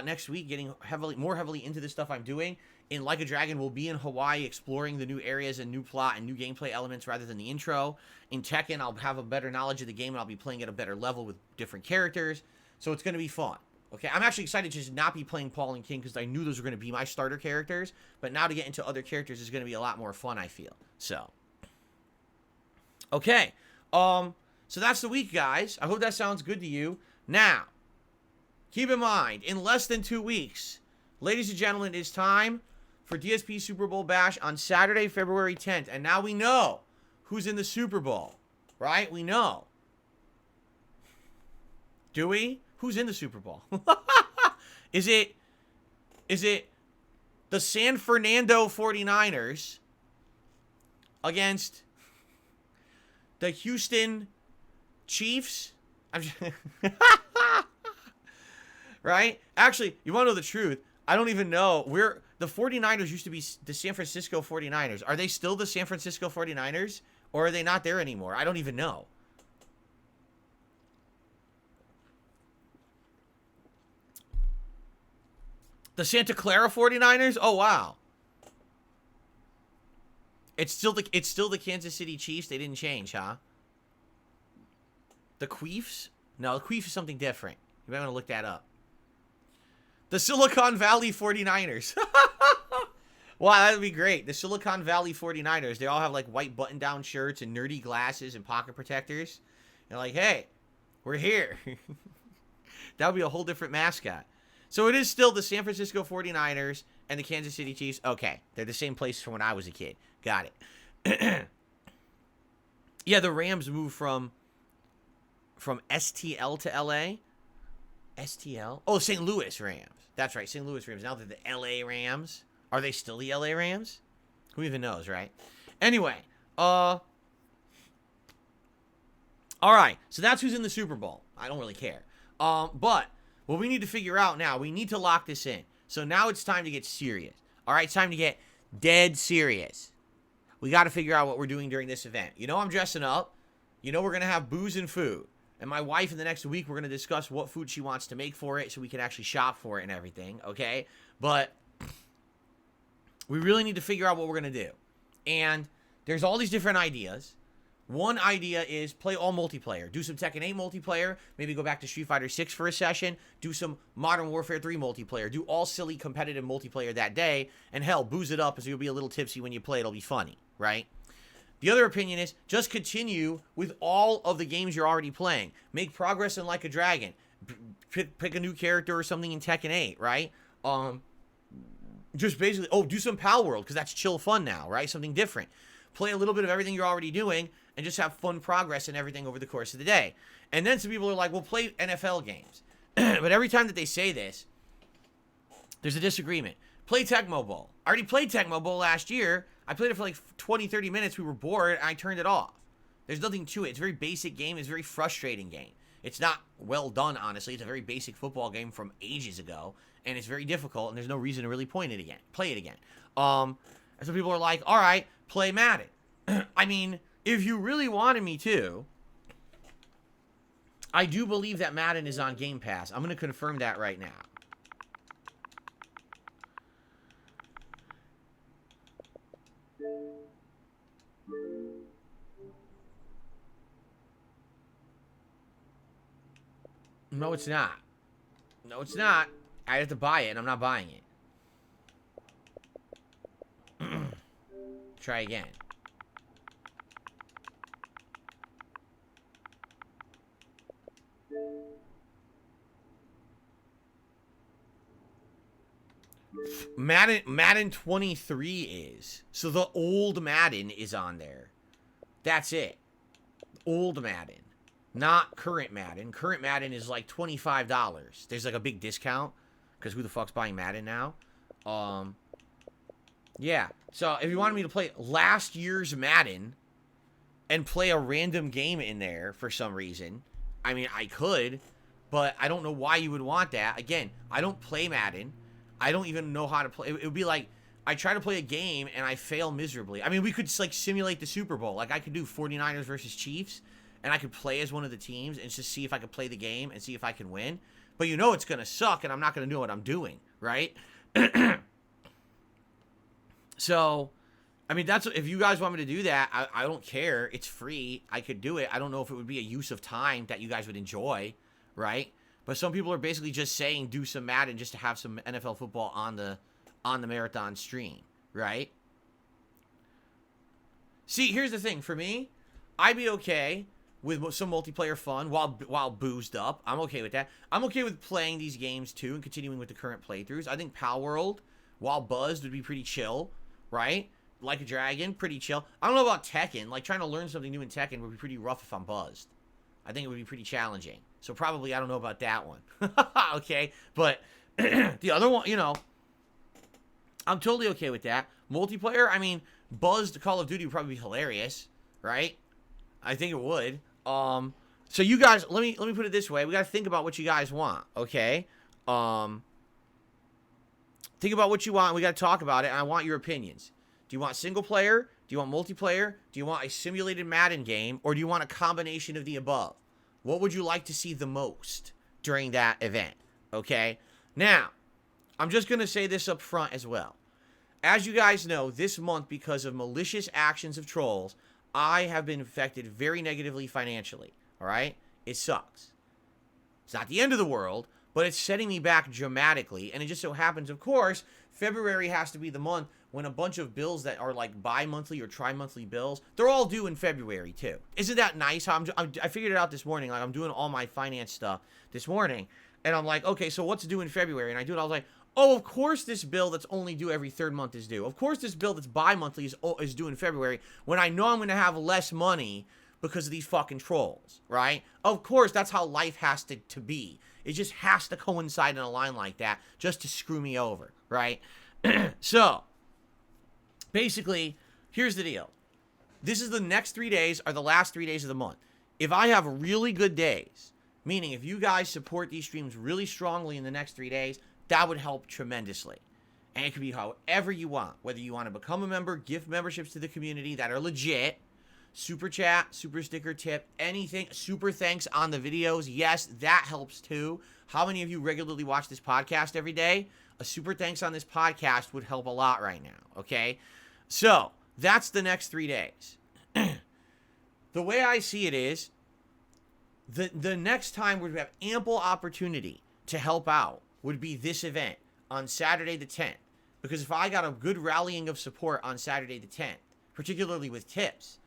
Next week, getting more heavily into the stuff I'm doing. In Like a Dragon, we'll be in Hawaii exploring the new areas and new plot and new gameplay elements rather than the intro. In Tekken, I'll have a better knowledge of the game and I'll be playing at a better level with different characters. So it's going to be fun. Okay, I'm actually excited to just not be playing Paul and King because I knew those were going to be my starter characters. But now to get into other characters is going to be a lot more fun, I feel. So, okay. So that's the week, guys. I hope that sounds good to you. Now, keep in mind, in less than 2 weeks, ladies and gentlemen, it's time for DSP Super Bowl Bash on Saturday, February 10th. And now we know who's in the Super Bowl, right? We know. Do we? Who's in the Super Bowl? Is it the San Fernando 49ers against the Houston Chiefs? Right? Actually, you want to know the truth? I don't even know. The 49ers used to be the San Francisco 49ers. Are they still the San Francisco 49ers? Or are they not there anymore? I don't even know. The Santa Clara 49ers? Oh, wow. It's still the Kansas City Chiefs. They didn't change, huh? The Queefs? No, the Queefs is something different. You might want to look that up. The Silicon Valley 49ers. Wow, that would be great. The Silicon Valley 49ers. They all have like white button-down shirts and nerdy glasses and pocket protectors. They're like, hey, we're here. That would be a whole different mascot. So it is still the San Francisco 49ers and the Kansas City Chiefs. Okay, they're the same place from when I was a kid. Got it. Yeah, the Rams moved from from STL to LA. STL? Oh, St. Louis Rams. That's right, St. Louis Rams. Now they're the LA Rams. Are they still the LA Rams? Who even knows, right? Anyway, all right, so that's who's in the Super Bowl. I don't really care. But what we need to figure out now, we need to lock this in. So now it's time to get serious. All right, it's time to get dead serious. We got to figure out what we're doing during this event. You know I'm dressing up. You know we're going to have booze and food. And my wife in the next week, we're going to discuss what food she wants to make for it so we can actually shop for it and everything, okay? But we really need to figure out what we're going to do. And there's all these different ideas. One idea is play all multiplayer. Do some Tekken 8 multiplayer. Maybe go back to Street Fighter 6 for a session. Do some Modern Warfare 3 multiplayer. Do all silly competitive multiplayer that day. And hell, booze it up so you'll be a little tipsy when you play. It'll be funny, right? The other opinion is just continue with all of the games you're already playing. Make progress in Like a Dragon. Pick a new character or something in Tekken 8, right? Just basically, do some Pal World because that's chill fun now, right? Something different. Play a little bit of everything you're already doing and just have fun progress and everything over the course of the day. And then some people are like, well, play NFL games. But every time that they say this, there's a disagreement. Play Tecmo Bowl. I already played Tecmo Bowl last year. I played it for like 20, 30 minutes. We were bored, and I turned it off. There's nothing to it. It's a very basic game. It's a very frustrating game. It's not well done, honestly. It's a very basic football game from ages ago, and it's very difficult, and there's no reason to really play it again. And so people are like, all right, play Madden. I mean, if you really wanted me to, I do believe that Madden is on Game Pass. I'm going to confirm that right now. No, it's not. No, it's not. I have to buy it, and I'm not buying it. Try again. Madden 23 is. So the old Madden is on there. That's it. Old Madden. Not current Madden. Current Madden is like $25. There's like a big discount. Because who the fuck's buying Madden now? Yeah. So if you wanted me to play last year's Madden and play a random game in there for some reason, I mean, I could. But I don't know why you would want that. Again, I don't play Madden. I don't even know how to play. It would be like, I try to play a game and I fail miserably. I mean, we could like simulate the Super Bowl. Like I could do 49ers versus Chiefs and I could play as one of the teams and just see if I could play the game and see if I can win. But you know it's going to suck and I'm not going to know what I'm doing, right? So, I mean, that's, if you guys want me to do that, I don't care. It's free. I could do it. I don't know if it would be a use of time that you guys would enjoy, right? But some people are basically just saying do some Madden just to have some NFL football on the marathon stream, right? See, here's the thing. For me, I'd be okay with some multiplayer fun while boozed up. I'm okay with that. I'm okay with playing these games too and continuing with the current playthroughs. I think Pal World, while buzzed, would be pretty chill, right? Like a Dragon, pretty chill. I don't know about Tekken. Like, trying to learn something new in Tekken would be pretty rough if I'm buzzed. I think it would be pretty challenging. So probably I don't know about that one. Okay? But the other one, you know, I'm totally okay with that. Multiplayer, I mean, buzzed Call of Duty would probably be hilarious, right? I think it would. So you guys, let me put it this way. We got to think about what you guys want, okay? Think about what you want. We got to talk about it, and I want your opinions. Do you want single player? Do you want multiplayer? Do you want a simulated Madden game? Or do you want a combination of the above? What would you like to see the most during that event? Okay? Now, I'm just going to say this up front as well. As you guys know, this month, because of malicious actions of trolls, I have been affected very negatively financially. Alright? It sucks. It's not the end of the world, but it's setting me back dramatically. And it just so happens, of course, February has to be the month when a bunch of bills that are like bi-monthly or tri-monthly bills, they're all due in February too. Isn't that nice? How I figured it out this morning. Like, I'm doing all my finance stuff this morning. And I'm like, okay, so what's due in February? And I was like, oh, of course this bill that's only due every third month is due. Of course this bill that's bi-monthly is due in February when I know I'm going to have less money because of these fucking trolls, right? Of course, that's how life has to be. It just has to coincide in a line like that just to screw me over, right? So, basically, here's the deal. This is the next 3 days are the last 3 days of the month. If I have really good days, meaning if you guys support these streams really strongly in the next 3 days, that would help tremendously. And it could be however you want. Whether you want to become a member, gift memberships to the community that are legit, super chat, super sticker tip, anything, super thanks on the videos. Yes, that helps too. How many of you regularly watch this podcast every day? A super thanks on this podcast would help a lot right now, okay? So, that's the next 3 days. The way I see it is, the next time we have ample opportunity to help out would be this event on Saturday the 10th. Because if I got a good rallying of support on Saturday the 10th, particularly with tips,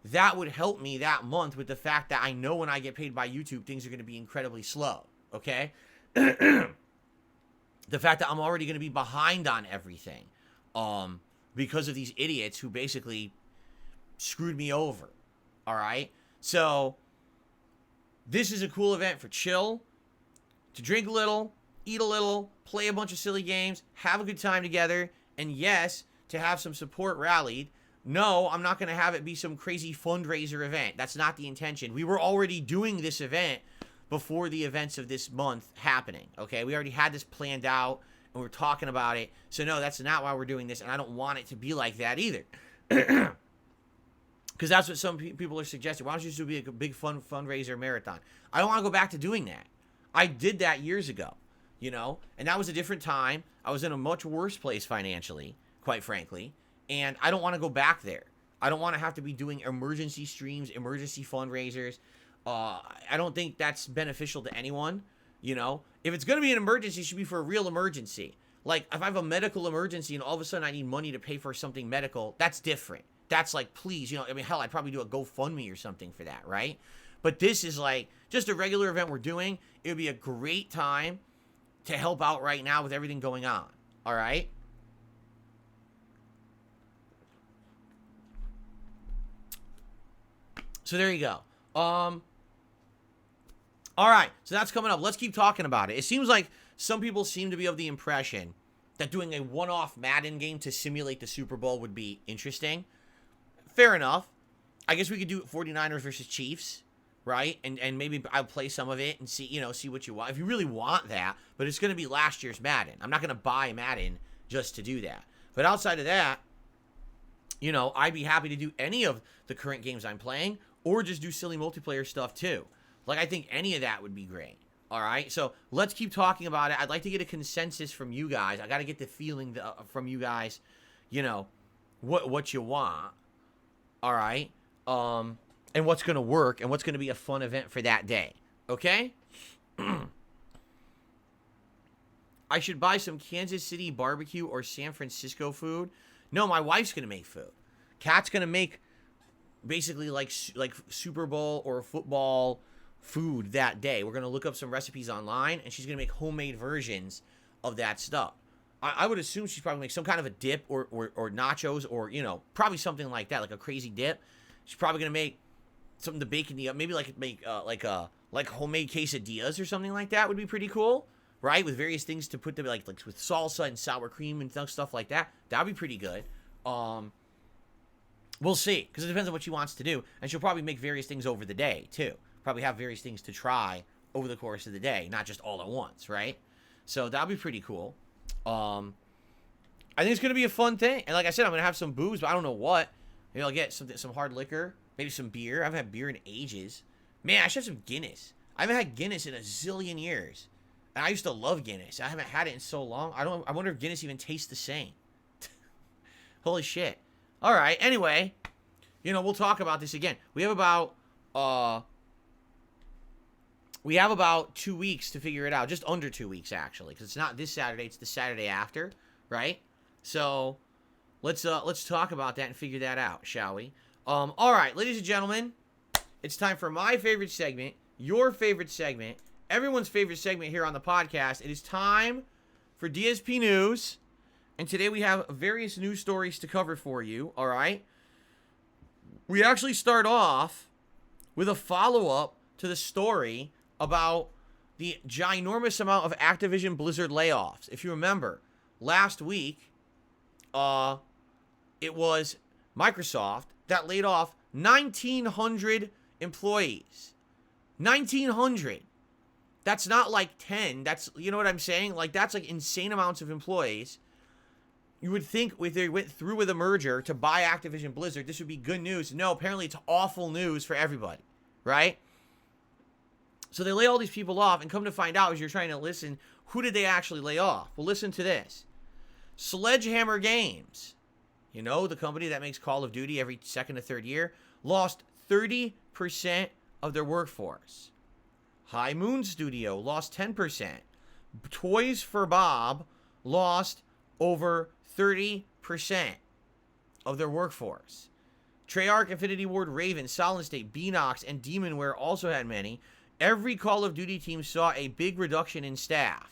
that would help me that month with the fact that I know when I get paid by YouTube, things are going to be incredibly slow, okay? The fact that I'm already going to be behind on everything because of these idiots who basically screwed me over, all right? So, this is a cool event for chill, to drink a little, eat a little, play a bunch of silly games, have a good time together, and yes, to have some support rallied. No, I'm not going to have it be some crazy fundraiser event. That's not the intention. We were already doing this event before the events of this month happening, okay? We already had this planned out, and we're talking about it. So no, that's not why we're doing this, and I don't want it to be like that either. Because that's what some people are suggesting. Why don't you just do a big fundraiser marathon? I don't want to go back to doing that. I did that years ago, you know? And that was a different time. I was in a much worse place financially, quite frankly. And I don't want to go back there. I don't want to have to be doing emergency streams, emergency fundraisers. I don't think that's beneficial to anyone, you know? If it's going to be an emergency, it should be for a real emergency. Like, if I have a medical emergency and all of a sudden I need money to pay for something medical, that's different. That's like, please, you know, I mean, hell, I'd probably do a GoFundMe or something for that, right? But this is like just a regular event we're doing. It would be a great time to help out right now with everything going on, all right? So there you go. All right, so that's coming up. Let's keep talking about it. It seems like some people seem to be of the impression that doing a one-off Madden game to simulate the Super Bowl would be interesting. Fair enough. I guess we could do 49ers versus Chiefs, right? And maybe I'll play some of it and see, you know, see what you want. If you really want that, but it's going to be last year's Madden. I'm not going to buy Madden just to do that. But outside of that, you know, I'd be happy to do any of the current games I'm playing or just do silly multiplayer stuff too. Like, I think any of that would be great. All right, so let's keep talking about it. I'd like to get a consensus from you guys. I got to get the feeling from you guys, you know, what you want. All right, and what's going to work and what's going to be a fun event for that day. Okay? I should buy some Kansas City barbecue or San Francisco food. No, my wife's going to make food. Kat's going to make basically like Super Bowl or football food that day. We're going to look up some recipes online, and she's going to make homemade versions of that stuff. I would assume she's probably make some kind of a dip or nachos or, you know, probably something like that, like a crazy dip. She's probably going to make something to bake in the, maybe make homemade quesadillas or something like that would be pretty cool, right? With various things to put them, like with salsa and sour cream and stuff like that. That'd be pretty good. We'll see, because it depends on what she wants to do. And she'll probably make various things over the day, too. Probably have various things to try over the course of the day, not just all at once, right? So that'll be pretty cool. I think it's going to be a fun thing. And like I said, I'm going to have some booze, but I don't know what. Maybe I'll get some hard liquor, maybe some beer. I haven't had beer in ages. Man, I should have some Guinness. I haven't had Guinness in a zillion years. And I used to love Guinness. I haven't had it in so long. I wonder if Guinness even tastes the same. Holy shit. All right. Anyway, you know, we'll talk about this again. We have about 2 weeks to figure it out. Just under 2 weeks, actually, because it's not this Saturday. It's the Saturday after, right? So let's talk about that and figure that out, shall we? All right, ladies and gentlemen, it's time for my favorite segment, your favorite segment, everyone's favorite segment here on the podcast. It is time for DSP News, and today we have various news stories to cover for you, all right? We actually start off with a follow-up to the story about the ginormous amount of Activision Blizzard layoffs. If you remember, last week, it was Microsoft that laid off 1,900 employees. 1,900. That's not like 10. That's, you know what I'm saying? Like, that's like insane amounts of employees. You would think if they went through with a merger to buy Activision Blizzard, this would be good news. No, apparently it's awful news for everybody, right? So they lay all these people off, and come to find out, as you're trying to listen, who did they actually lay off? Well, listen to this. Sledgehammer Games, you know, the company that makes Call of Duty every second to third year, lost 30% of their workforce. High Moon Studio lost 10%. Toys for Bob lost over 30% of their workforce. Treyarch, Infinity Ward, Raven, Solid State, Beanox, and Demonware also had many. Every Call of Duty team saw a big reduction in staff.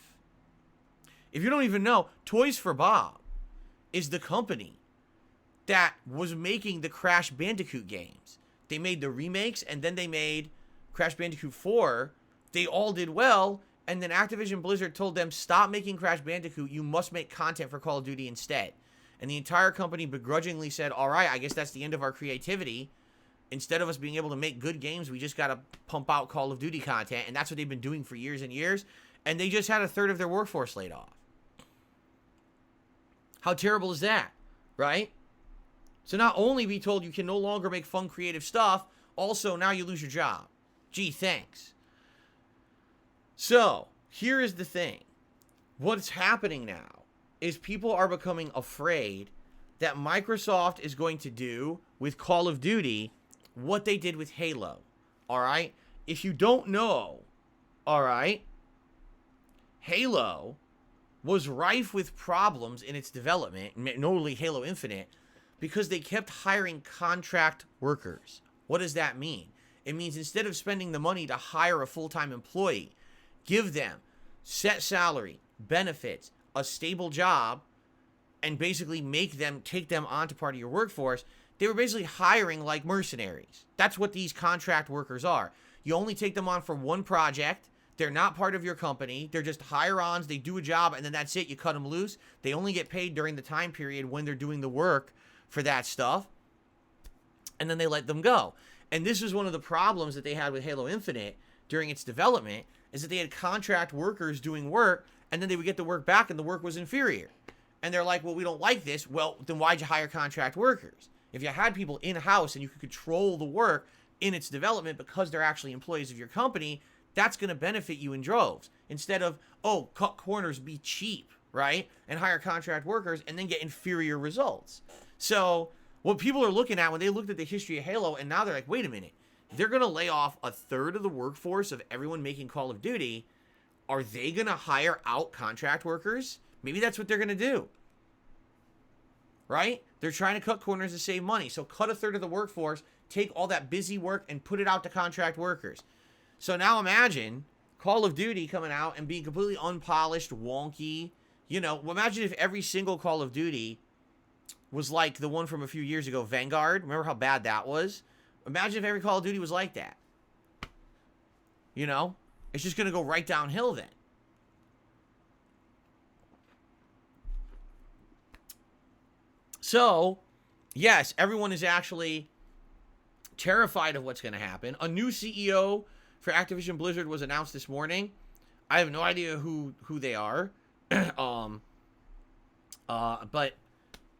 If you don't even know, Toys for Bob is the company that was making the Crash Bandicoot games. They made the remakes, and then they made Crash Bandicoot 4. They all did well, and then Activision Blizzard told them, stop making Crash Bandicoot, you must make content for Call of Duty instead. And the entire company begrudgingly said, all right, I guess that's the end of our creativity. Instead of us being able to make good games, we just got to pump out Call of Duty content, and that's what they've been doing for years and years, and they just had a third of their workforce laid off. How terrible is that, right? So not only be told you can no longer make fun, creative stuff, also now you lose your job. Gee, thanks. So, here is the thing. What's happening now is people are becoming afraid that Microsoft is going to do with Call of Duty what they did with Halo. All right? If you don't know, all right, Halo was rife with problems in its development, notably Halo Infinite, because they kept hiring contract workers. What does that mean? It means instead of spending the money to hire a full-time employee, give them set salary, benefits, a stable job, and basically take them onto part of your workforce, they were basically hiring like mercenaries. That's what these contract workers are. You only take them on for one project. They're not part of your company. They're just hire-ons. They do a job, and then that's it. You cut them loose. They only get paid during the time period when they're doing the work for that stuff, and then they let them go. And this is one of the problems that they had with Halo Infinite during its development, is that they had contract workers doing work, and then they would get the work back, and the work was inferior. And they're like, well, we don't like this. Well, then why'd you hire contract workers? If you had people in-house and you could control the work in its development because they're actually employees of your company, that's going to benefit you in droves. Instead of, oh, cut corners, be cheap, right? And hire contract workers and then get inferior results. So what people are looking at when they looked at the history of Halo, and now they're like, wait a minute, they're going to lay off a third of the workforce of everyone making Call of Duty. Are they going to hire out contract workers? Maybe that's what they're going to do. Right? They're trying to cut corners to save money. So cut a third of the workforce, take all that busy work and put it out to contract workers. So now imagine Call of Duty coming out and being completely unpolished, wonky. You know, imagine if every single Call of Duty was like the one from a few years ago, Vanguard. Remember how bad that was? Imagine if every Call of Duty was like that. You know? It's just going to go right downhill then. So, yes, everyone is actually terrified of what's going to happen. A new CEO for Activision Blizzard was announced this morning. I have no idea who they are. But,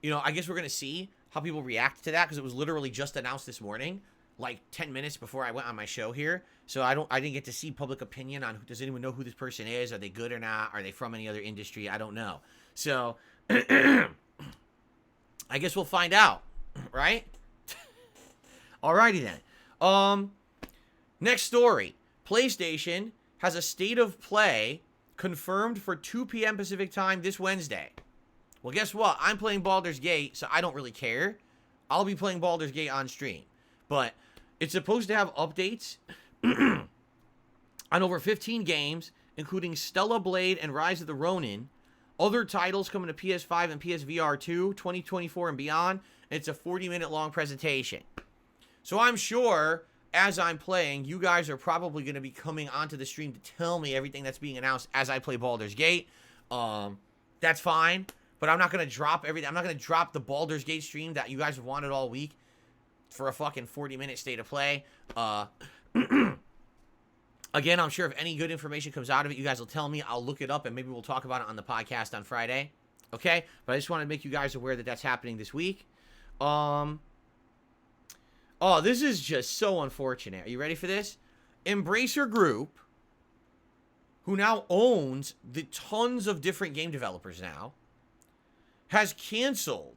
you know, I guess we're going to see how people react to that, because it was literally just announced this morning, like 10 minutes before I went on my show here. So I didn't get to see public opinion on does anyone know who this person is? Are they good or not? Are they from any other industry? I don't know. So I guess we'll find out, right? Alrighty then. Next story. PlayStation has a state of play confirmed for 2 p.m. Pacific time this Wednesday. Well, guess what? I'm playing Baldur's Gate, so I don't really care. I'll be playing Baldur's Gate on stream. But it's supposed to have updates on over 15 games, including Stella Blade and Rise of the Ronin. Other titles coming to PS5 and PSVR 2, 2024 and beyond. And it's a 40-minute long presentation. So I'm sure as I'm playing, you guys are probably going to be coming onto the stream to tell me everything that's being announced as I play Baldur's Gate. That's fine, but I'm not going to drop everything. I'm not going to drop the Baldur's Gate stream that you guys have wanted all week for a fucking 40-minute state of play. Again, I'm sure if any good information comes out of it, you guys will tell me. I'll look it up, and maybe we'll talk about it on the podcast on Friday. Okay? But I just want to make you guys aware that that's happening this week. Oh, this is just so unfortunate. Are you ready for this? Embracer Group, who now owns the tons of different game developers now, has canceled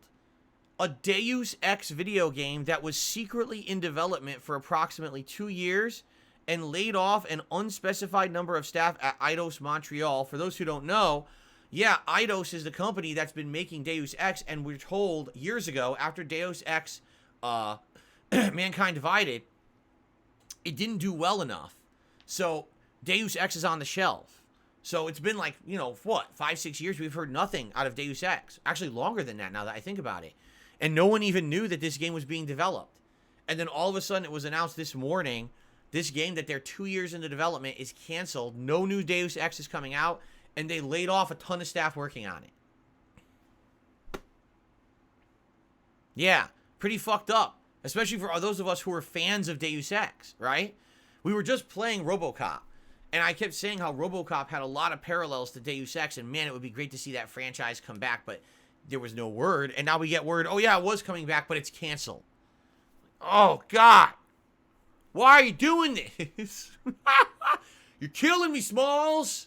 a Deus Ex video game that was secretly in development for approximately 2 years and laid off an unspecified number of staff at Eidos Montreal. For those who don't know, yeah, Eidos is the company that's been making Deus Ex, and we're told years ago, after Deus Ex Mankind Divided, it didn't do well enough. So Deus Ex is on the shelf. So it's been like, you know, what, 5-6 years we've heard nothing out of Deus Ex. Actually longer than that now that I think about it. And no one even knew that this game was being developed. And then all of a sudden it was announced this morning, this game that they're 2 years into development is canceled. No new Deus Ex is coming out, and they laid off a ton of staff working on it. Yeah, pretty fucked up. Especially for those of us who are fans of Deus Ex, right? We were just playing RoboCop, and I kept saying how RoboCop had a lot of parallels to Deus Ex, and man, it would be great to see that franchise come back, but there was no word, and now we get word, oh yeah, it was coming back, but it's canceled. Oh, God. Why are you doing this? You're killing me, Smalls.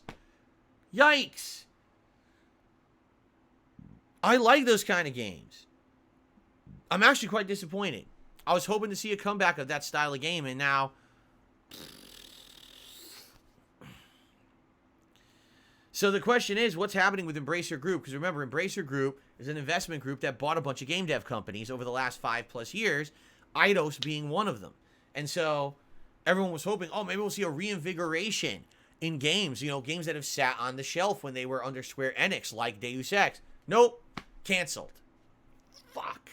Yikes. I like those kind of games. I'm actually quite disappointed. I was hoping to see a comeback of that style of game, and now... So the question is, what's happening with Embracer Group? Because remember, Embracer Group is an investment group that bought a bunch of game dev companies over the last 5+ years, Eidos being one of them. And so everyone was hoping, oh, maybe we'll see a reinvigoration in games, you know, games that have sat on the shelf when they were under Square Enix, like Deus Ex. Nope, canceled. Fuck.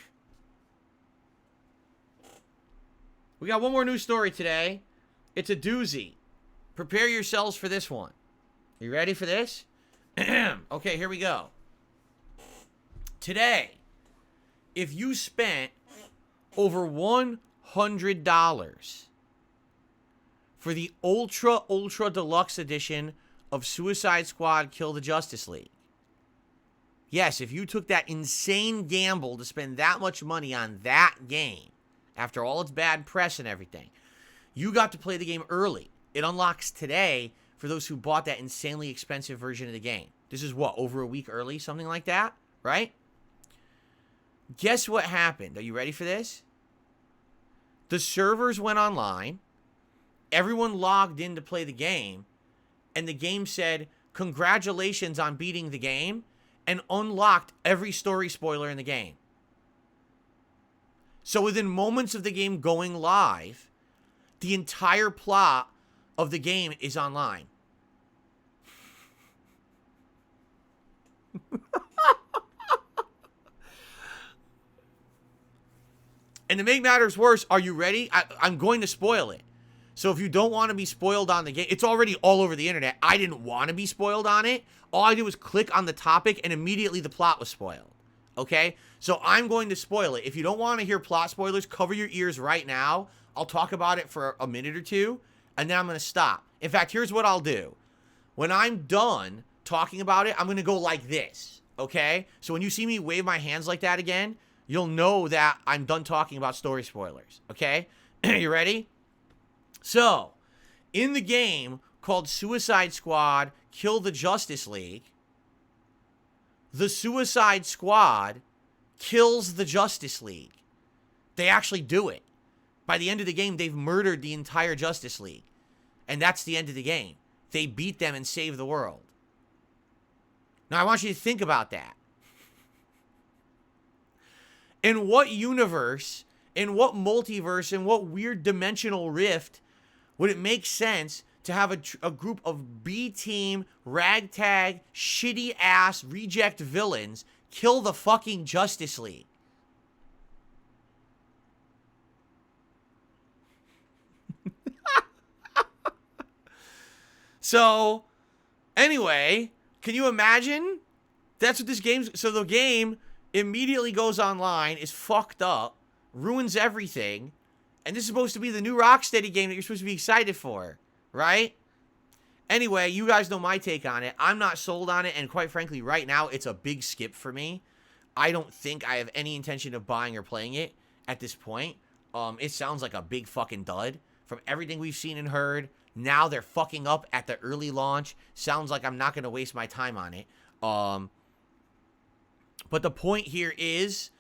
We got one more news story today. It's a doozy. Prepare yourselves for this one. You ready for this? Okay, here we go. Today, if you spent over $100 for the ultra deluxe edition of Suicide Squad Kill the Justice League. Yes, if you took that insane gamble to spend that much money on that game, after all its bad press and everything, you got to play the game early. It unlocks today for those who bought that insanely expensive version of the game. This is what, over a week early? Something like that, right? Guess what happened? Are you ready for this? The servers went online. Everyone logged in to play the game. And the game said, congratulations on beating the game, and unlocked every story spoiler in the game. So within moments of the game going live, the entire plot of the game is online. And to make matters worse, are you ready? I'm going to spoil it. So if you don't want to be spoiled on the game, it's already all over the internet. I didn't want to be spoiled on it. All I did was click on the topic, and immediately the plot was spoiled. Okay? So I'm going to spoil it. If you don't want to hear plot spoilers, cover your ears right now. I'll talk about it for a minute or two, and then I'm going to stop. In fact, here's what I'll do. When I'm done talking about it, I'm going to go like this. Okay? So when you see me wave my hands like that again, you'll know that I'm done talking about story spoilers. Okay? You ready? So, in the game called Suicide Squad Kill the Justice League, the Suicide Squad kills the Justice League. They actually do it. By the end of the game, they've murdered the entire Justice League. And that's the end of the game. They beat them and save the world. Now, I want you to think about that. In what universe, in what multiverse, in what weird dimensional rift would it make sense to have a group of B-team, ragtag, shitty-ass, reject villains kill the fucking Justice League? So, anyway, can you imagine? That's what this game's... So the game immediately goes online, is fucked up, ruins everything, and this is supposed to be the new Rocksteady game that you're supposed to be excited for, right? Anyway, you guys know my take on it. I'm not sold on it, and quite frankly, right now, it's a big skip for me. I don't think I have any intention of buying or playing it at this point. It sounds like a big fucking dud. From everything we've seen and heard, now they're fucking up at the early launch. Sounds like I'm not going to waste my time on it. But the point here is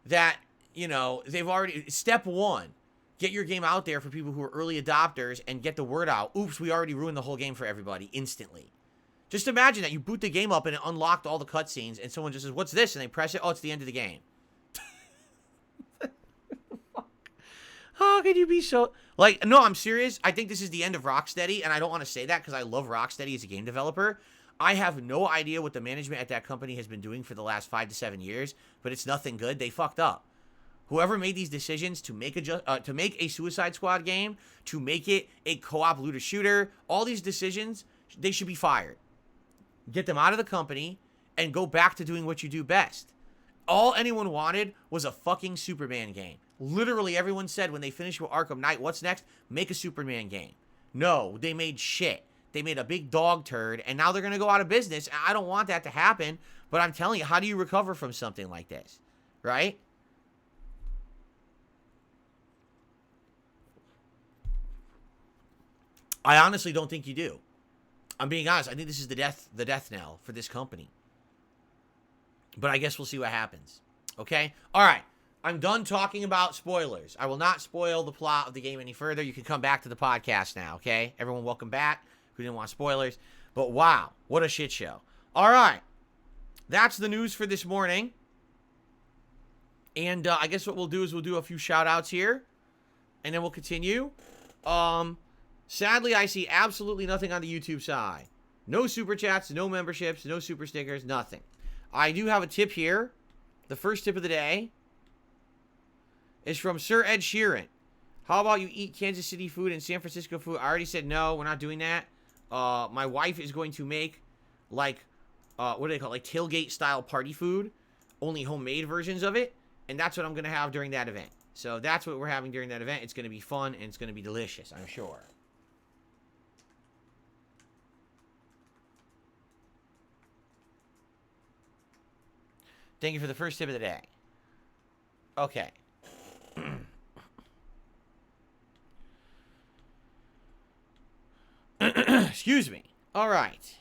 that, you know, they've already... Step one, get your game out there for people who are early adopters and get the word out. Oops, we already ruined the whole game for everybody instantly. Just imagine that. You boot the game up and it unlocked all the cutscenes and someone just says, what's this? And they press it. Oh, it's the end of the game. How could you be so... Like, no, I'm serious. I think this is the end of Rocksteady, and I don't want to say that because I love Rocksteady as a game developer. I have no idea what the management at that company has been doing for the last 5 to 7 years, but it's nothing good. They fucked up. Whoever made these decisions to make a Suicide Squad game, to make it a co-op looter shooter, all these decisions, they should be fired. Get them out of the company and go back to doing what you do best. All anyone wanted was a fucking Superman game. Literally everyone said when they finished with Arkham Knight, what's next? Make a Superman game. No, they made shit. They made a big dog turd, and now they're going to go out of business. I don't want that to happen, but I'm telling you, how do you recover from something like this? Right? I honestly don't think you do. I'm being honest. I think this is the death knell for this company. But I guess we'll see what happens. Okay? All right. I'm done talking about spoilers. I will not spoil the plot of the game any further. You can come back to the podcast now, okay? Everyone, welcome back who didn't want spoilers. But wow, what a shit show. All right. That's the news for this morning. And I guess what we'll do is we'll do a few shout-outs here. And then we'll continue. Sadly, I see absolutely nothing on the YouTube side. No super chats, no memberships, no super stickers, nothing. I do have a tip here. The first tip of the day is from Sir Ed Sheeran. How about you eat Kansas City food and San Francisco food? I already said no, we're not doing that. My wife is going to make, like, what do they call it? Like tailgate style party food. Only homemade versions of it. And that's what I'm going to have during that event. So that's what we're having during that event. It's going to be fun and it's going to be delicious, I'm sure. Thank you for the first tip of the day. Okay. Excuse me. All right.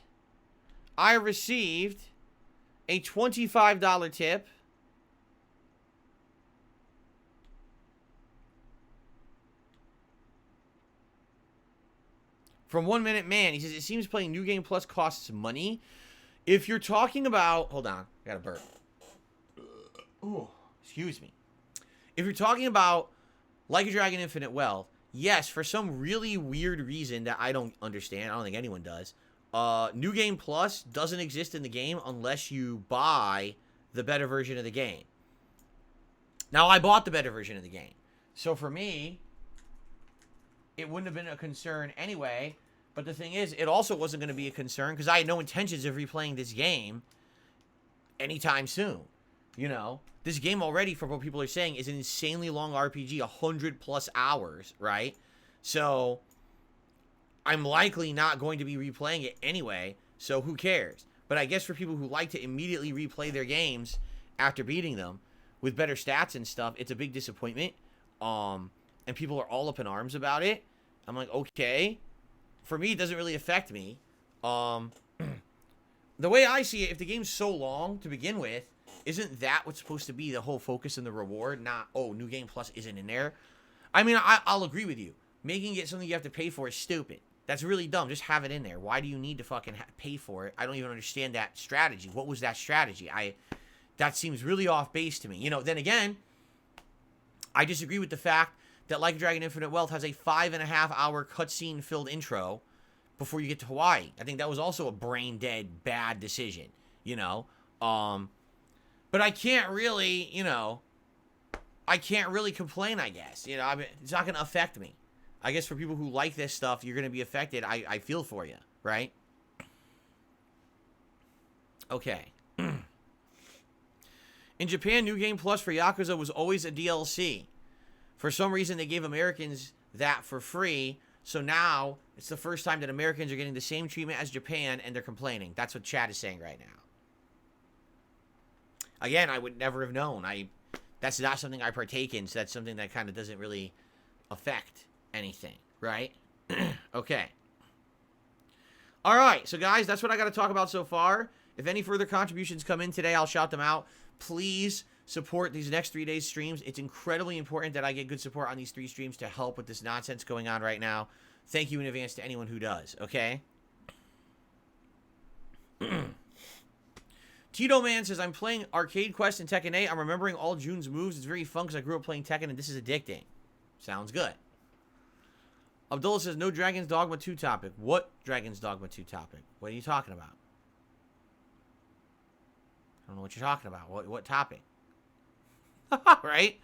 I received a $25 tip from 1 Minute Man. He says, it seems playing New Game Plus costs money. If you're talking about... Hold on. I got a burp. Ooh, excuse me. If you're talking about Like a Dragon Infinite Wealth, yes, for some really weird reason that I don't understand, I don't think anyone does, New Game Plus doesn't exist in the game unless you buy the better version of the game. Now, I bought the better version of the game. So for me, it wouldn't have been a concern anyway. But the thing is, it also wasn't going to be a concern because I had no intentions of replaying this game anytime soon. You know, this game already, from what people are saying, is an insanely long RPG, 100+ hours, right? So, I'm likely not going to be replaying it anyway, so who cares? But I guess for people who like to immediately replay their games after beating them with better stats and stuff, it's a big disappointment. And people are all up in arms about it. I'm like, okay. For me, it doesn't really affect me. The way I see it, if the game's so long to begin with, isn't that what's supposed to be the whole focus and the reward? Not, oh, New Game Plus isn't in there. I mean, I'll agree with you. Making it something you have to pay for is stupid. That's really dumb. Just have it in there. Why do you need to fucking pay for it? I don't even understand that strategy. What was that strategy? That seems really off base to me. You know, then again, I disagree with the fact that Like a Dragon Infinite Wealth has a 5.5-hour cutscene filled intro before you get to Hawaii. I think that was also a brain dead bad decision, you know. But I can't really, you know, I can't really complain, I guess. You know, it's not going to affect me. I guess for people who like this stuff, you're going to be affected. I feel for you, right? Okay. In Japan, New Game Plus for Yakuza was always a DLC. For some reason, they gave Americans that for free. So now, it's the first time that Americans are getting the same treatment as Japan, and they're complaining. That's what chat is saying right now. Again, I would never have known. That's not something I partake in, so that's something that kind of doesn't really affect anything, right? Okay. All right, so guys, that's what I got to talk about so far. If any further contributions come in today, I'll shout them out. Please support these next 3 days streams. It's incredibly important that I get good support on these 3 streams to help with this nonsense going on right now. Thank you in advance to anyone who does, okay? Tito Man says, I'm playing Arcade Quest and Tekken 8. I'm remembering all June's moves. It's very fun because I grew up playing Tekken and this is addicting. Sounds good. Abdullah says, no Dragon's Dogma 2 topic. What Dragon's Dogma 2 topic? What are you talking about? I don't know what you're talking about. What topic? Right?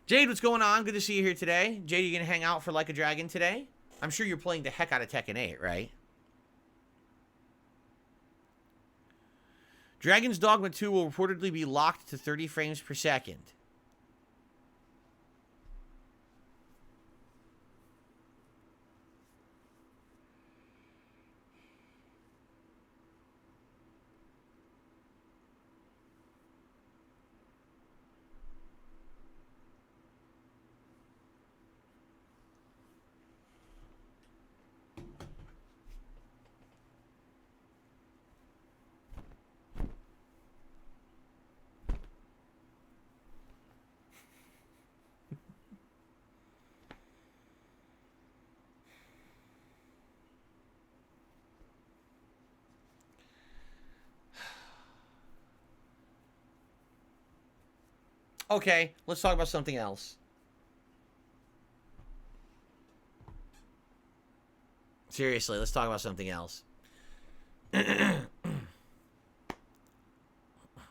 Jade, what's going on? Good to see you here today. Jade, you going to hang out for Like a Dragon today? I'm sure you're playing the heck out of Tekken 8, right? Dragon's Dogma 2 will reportedly be locked to 30 frames per second. Okay, let's talk about something else. Seriously, let's talk about something else.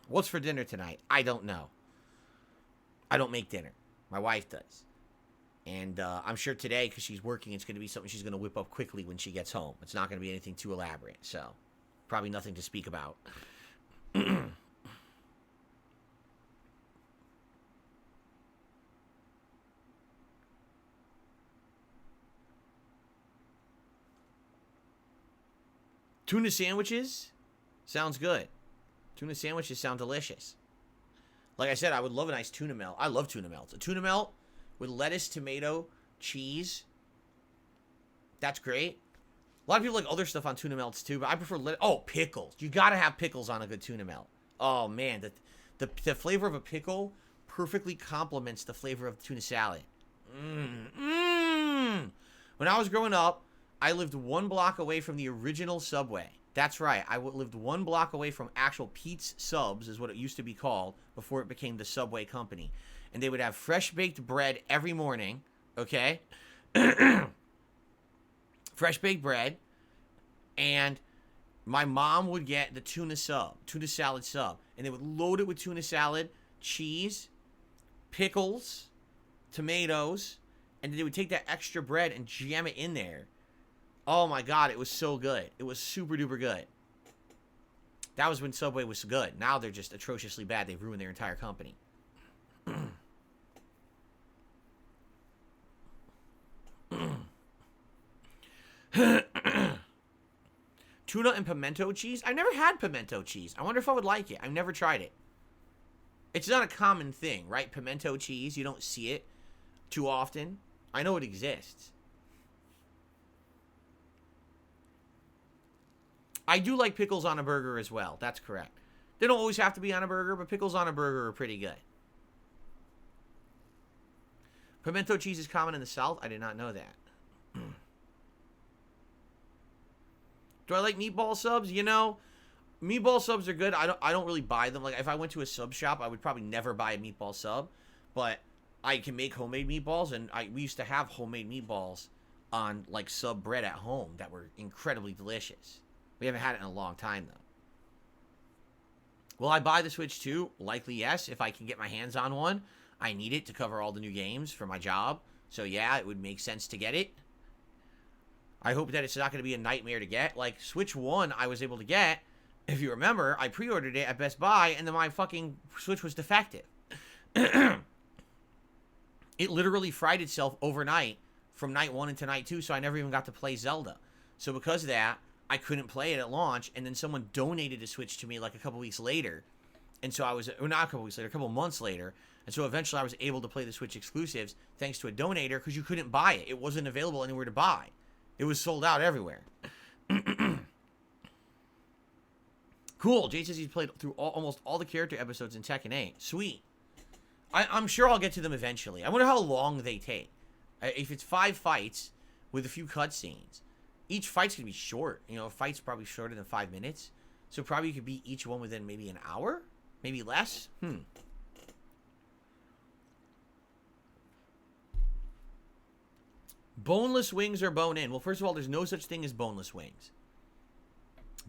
What's for dinner tonight? I don't know. I don't make dinner. My wife does. And I'm sure today, because she's working, it's going to be something she's going to whip up quickly when she gets home. It's not going to be anything too elaborate, so probably nothing to speak about. Tuna sandwiches? Sounds good. Tuna sandwiches sound delicious. Like I said, I would love a nice tuna melt. I love tuna melts. A tuna melt with lettuce, tomato, cheese. That's great. A lot of people like other stuff on tuna melts too, but I prefer pickles. You gotta have pickles on a good tuna melt. Oh man, the flavor of a pickle perfectly complements the flavor of the tuna salad. When I was growing up, I lived 1 block away from the original Subway. That's right. I lived 1 block away from actual Pete's Subs, is what it used to be called, before it became the Subway company. And they would have fresh baked bread every morning, okay? Fresh baked bread. And my mom would get the tuna salad sub. And they would load it with tuna salad, cheese, pickles, tomatoes, and they would take that extra bread and jam it in there. Oh my God, it was so good. It was super duper good. That was when Subway was good. Now they're just atrociously bad. They've ruined their entire company. Tuna and pimento cheese? I've never had pimento cheese. I wonder if I would like it. I've never tried it. It's not a common thing, right? Pimento cheese, you don't see it too often. I know it exists. I do like pickles on a burger as well. That's correct. They don't always have to be on a burger, but pickles on a burger are pretty good. Pimento cheese is common in the South. I did not know that. Do I like meatball subs? You know, meatball subs are good. I don't really buy them. Like, if I went to a sub shop, I would probably never buy a meatball sub. But I can make homemade meatballs, and we used to have homemade meatballs on, like, sub bread at home that were incredibly delicious. We haven't had it in a long time, though. Will I buy the Switch 2? Likely yes, if I can get my hands on one. I need it to cover all the new games for my job. So, yeah, it would make sense to get it. I hope that it's not going to be a nightmare to get. Like, Switch 1 I was able to get. If you remember, I pre-ordered it at Best Buy, and then my fucking Switch was defective. It literally fried itself overnight from night 1 into night 2, so I never even got to play Zelda. So because of that, I couldn't play it at launch, and then someone donated a Switch to me like a couple weeks later. And so I was, or not a couple weeks later, a couple months later. And so eventually I was able to play the Switch exclusives thanks to a donator, because you couldn't buy it. It wasn't available anywhere to buy. It was sold out everywhere. Cool. Jay says he's played through almost all the character episodes in Tekken 8. Sweet. I'm sure I'll get to them eventually. I wonder how long they take. If it's 5 fights with a few cutscenes, each fight's going to be short. You know, a fight's probably shorter than 5 minutes. So probably you could beat each one within maybe an hour? Maybe less? Boneless wings or bone-in? Well, first of all, there's no such thing as boneless wings.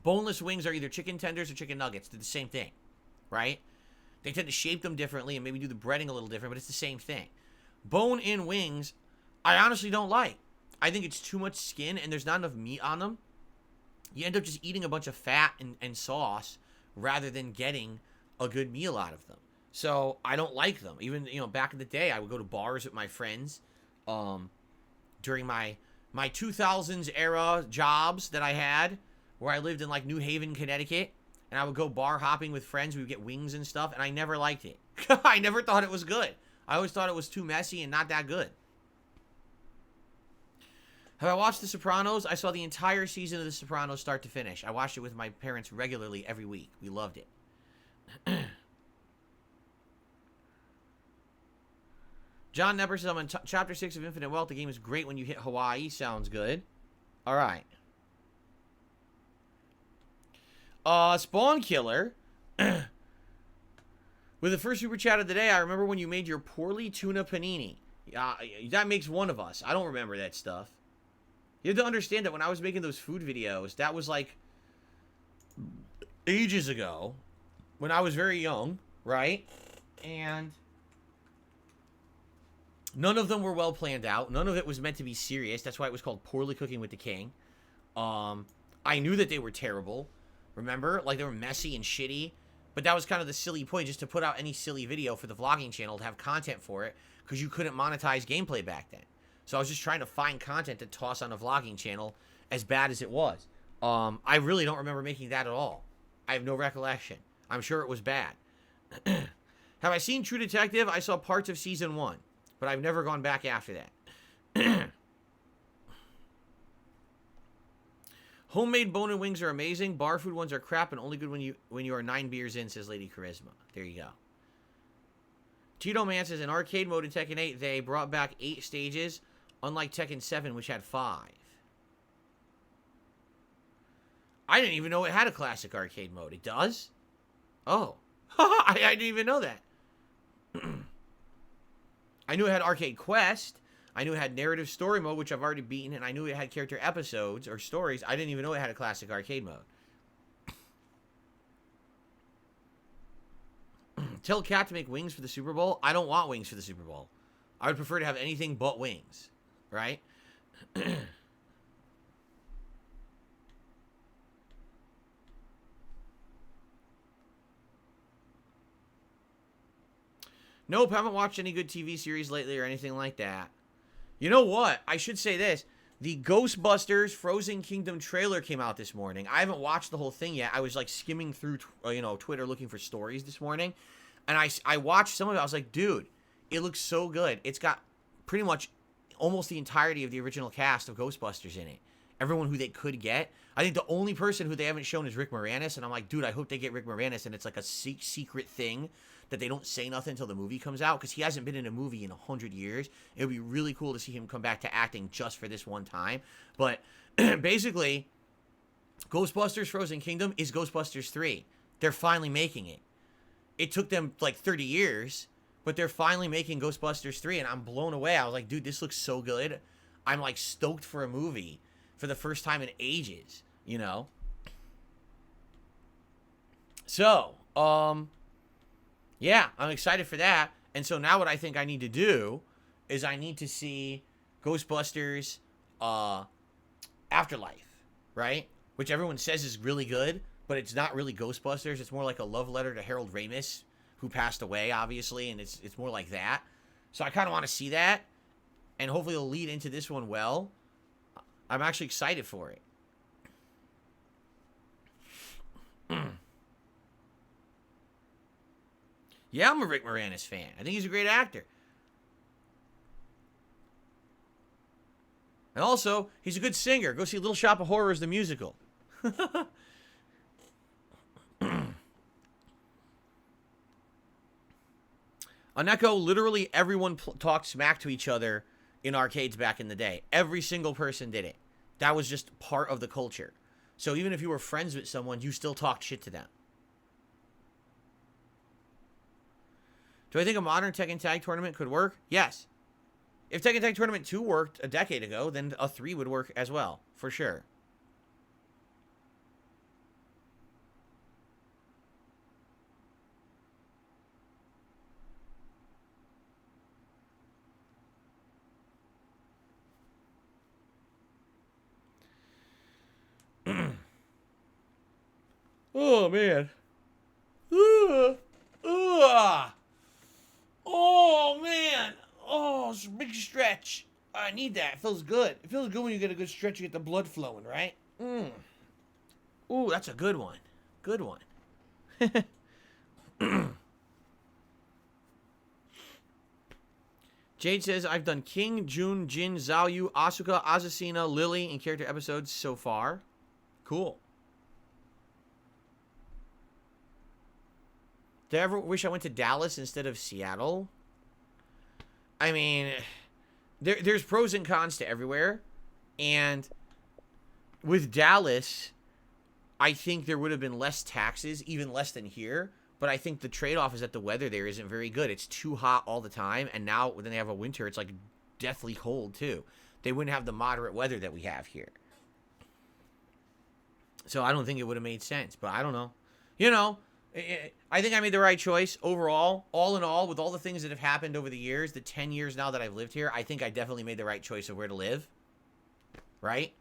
Boneless wings are either chicken tenders or chicken nuggets. They're the same thing, right? They tend to shape them differently and maybe do the breading a little different, but it's the same thing. Bone-in wings, I honestly don't like. I think it's too much skin and there's not enough meat on them. You end up just eating a bunch of fat and sauce rather than getting a good meal out of them. So I don't like them. Even, you know, back in the day, I would go to bars with my friends during my 2000s era jobs that I had, where I lived in like New Haven, Connecticut, and I would go bar hopping with friends. We would get wings and stuff, and I never liked it. I never thought it was good. I always thought it was too messy and not that good. Have I watched The Sopranos? I saw the entire season of The Sopranos start to finish. I watched it with my parents regularly every week. We loved it. John Nepper says, I'm in Chapter 6 of Infinite Wealth. The game is great when you hit Hawaii. Sounds good. All right. Spawn Killer. With the first super chat of the day, I remember when you made your poorly tuna panini. That makes one of us. I don't remember that stuff. You have to understand that when I was making those food videos, that was like ages ago, when I was very young, right? And none of them were well planned out. None of it was meant to be serious. That's why it was called Poorly Cooking with the King. I knew that they were terrible. Remember? Like, they were messy and shitty. But that was kind of the silly point, just to put out any silly video for the vlogging channel, to have content for it, because you couldn't monetize gameplay back then. So I was just trying to find content to toss on a vlogging channel, as bad as it was. I really don't remember making that at all. I have no recollection. I'm sure it was bad. Have I seen True Detective? I saw parts of season 1, but I've never gone back after that. Homemade bone-in wings are amazing. Bar food ones are crap and only good when you are 9 beers in, says Lady Charisma. There you go. Tito Man says, in arcade mode in Tekken 8, they brought back 8 stages, unlike Tekken 7, which had 5. I didn't even know it had a classic arcade mode. It does? Oh. I didn't even know that. I knew it had Arcade Quest. I knew it had narrative story mode, which I've already beaten, and I knew it had character episodes or stories. I didn't even know it had a classic arcade mode. Tell Cat to make wings for the Super Bowl. I don't want wings for the Super Bowl. I would prefer to have anything but wings, right? Nope, haven't watched any good TV series lately or anything like that. You know what? I should say this. The Ghostbusters Frozen Kingdom trailer came out this morning. I haven't watched the whole thing yet. I was like skimming through, Twitter looking for stories this morning. And I watched some of it. I was like, dude, it looks so good. It's got pretty much almost the entirety of the original cast of Ghostbusters in it. Everyone who they could get. I think the only person who they haven't shown is Rick Moranis. And I'm like, dude, I hope they get Rick Moranis and it's like a secret thing that they don't say nothing until the movie comes out, because he hasn't been in a movie in 100 years. It would be really cool to see him come back to acting just for this one time. But basically, Ghostbusters Frozen Kingdom is Ghostbusters 3. They're finally making it. It took them like 30 years, but they're finally making Ghostbusters 3, and I'm blown away. I was like, dude, this looks so good. I'm like stoked for a movie for the first time in ages, you know? So, yeah, I'm excited for that. And so now what I think I need to do is I need to see Ghostbusters Afterlife, right? Which everyone says is really good, but it's not really Ghostbusters. It's more like a love letter to Harold Ramis, who passed away, obviously, and it's more like that. So I kind of want to see that, and hopefully it'll lead into this one well. I'm actually excited for it. Yeah, I'm a Rick Moranis fan. I think he's a great actor. And also, he's a good singer. Go see Little Shop of Horrors, the musical. On Echo, literally everyone talked smack to each other in arcades back in the day. Every single person did it. That was just part of the culture. So even if you were friends with someone, you still talked shit to them. Do I think a modern Tekken Tag tournament could work? Yes. If Tekken Tag Tournament 2 worked a decade ago, then a 3 would work as well, for sure. Oh, man. Oh, man. Oh, it's a big stretch. I need that. It feels good. It feels good when you get a good stretch. You get the blood flowing, right? Ooh, that's a good one. Good one. Jade says, I've done King, Jun, Jin, Zhao, Asuka, Azucena, Lily in character episodes so far. Cool. Did I ever wish I went to Dallas instead of Seattle? I mean, there's pros and cons to everywhere. And with Dallas, I think there would have been less taxes, even less than here. But I think the trade-off is that the weather there isn't very good. It's too hot all the time. And now when they have a winter, it's like deathly cold too. They wouldn't have the moderate weather that we have here. So I don't think it would have made sense. But I don't know. You know, I think I made the right choice overall. All in all, with all the things that have happened over the years, the 10 years now that I've lived here, I think I definitely made the right choice of where to live. Right?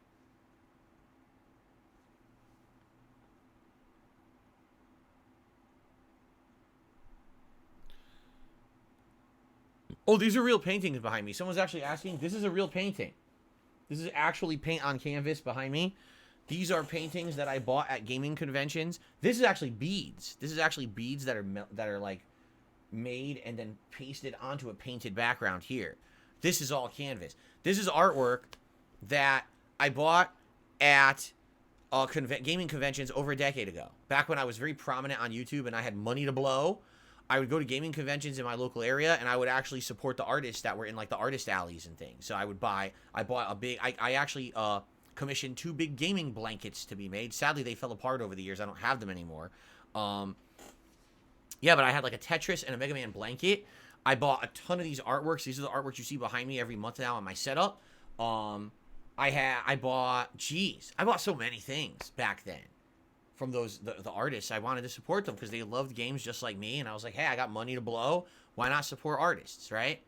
Oh, these are real paintings behind me. Someone's actually asking. This is a real painting. This is actually paint on canvas behind me. These are paintings that I bought at gaming conventions. This is actually beads. This is actually beads that are like made and then pasted onto a painted background here. This is all canvas. This is artwork that I bought at gaming conventions over a decade ago. Back when I was very prominent on YouTube and I had money to blow, I would go to gaming conventions in my local area and I would actually support the artists that were in like the artist alleys and things. So I bought a big, I actually commissioned 2 big gaming blankets to be made. Sadly, they fell apart over the years. I don't have them anymore. Yeah, but I had like a Tetris and a Mega Man blanket. I bought a ton of these artworks. These are the artworks you see behind me every month now on my setup. I bought so many things back then from the artists. I wanted to support them because they loved games just like me. And I was like, hey, I got money to blow. Why not support artists, right?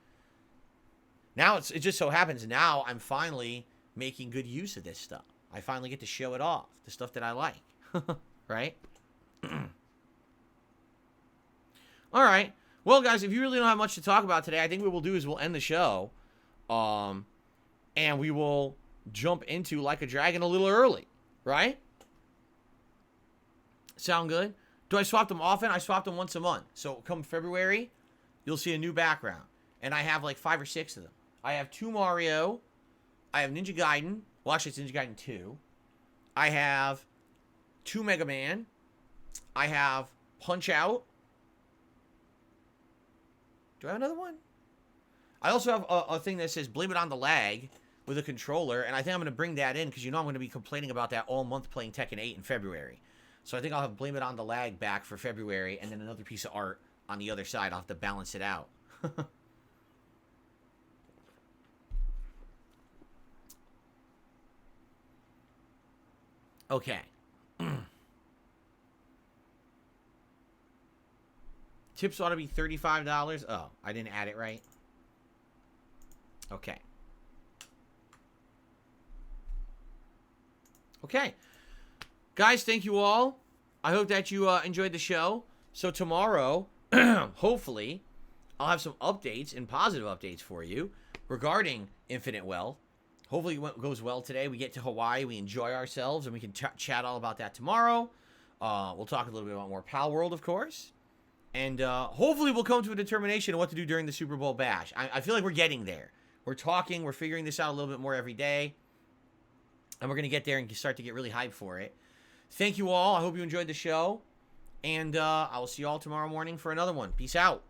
Now it just so happens now I'm finally making good use of this stuff. I finally get to show it off, the stuff that I like, right? All right. Well, guys, if you really don't have much to talk about today, I think what we'll do is we'll end the show, and we will jump into Like a Dragon a little early, right? Sound good? Do I swap them often? I swap them once a month. So come February, you'll see a new background, and I have like 5 or 6 of them. I have 2 Mario. I have Ninja Gaiden. Well, actually, it's Ninja Gaiden 2. I have 2 Mega Man. I have Punch-Out. Do I have another one? I also have a thing that says Blame It on the Lag with a controller, and I think I'm going to bring that in because you know I'm going to be complaining about that all month playing Tekken 8 in February. So I think I'll have Blame It on the Lag back for February, and then another piece of art on the other side. I'll have to balance it out. Okay. Tips ought to be $35. Oh, I didn't add it right. Okay. Okay. Guys, thank you all. I hope that you enjoyed the show. So tomorrow, hopefully, I'll have some updates and positive updates for you regarding Infinite Wealth. Hopefully it goes well today. We get to Hawaii, we enjoy ourselves, and we can chat all about that tomorrow. We'll talk a little bit about more Pal World, of course. And hopefully we'll come to a determination of what to do during the Super Bowl Bash. I feel like we're getting there. We're talking, we're figuring this out a little bit more every day. And we're going to get there and start to get really hyped for it. Thank you all. I hope you enjoyed the show. And I will see you all tomorrow morning for another one. Peace out.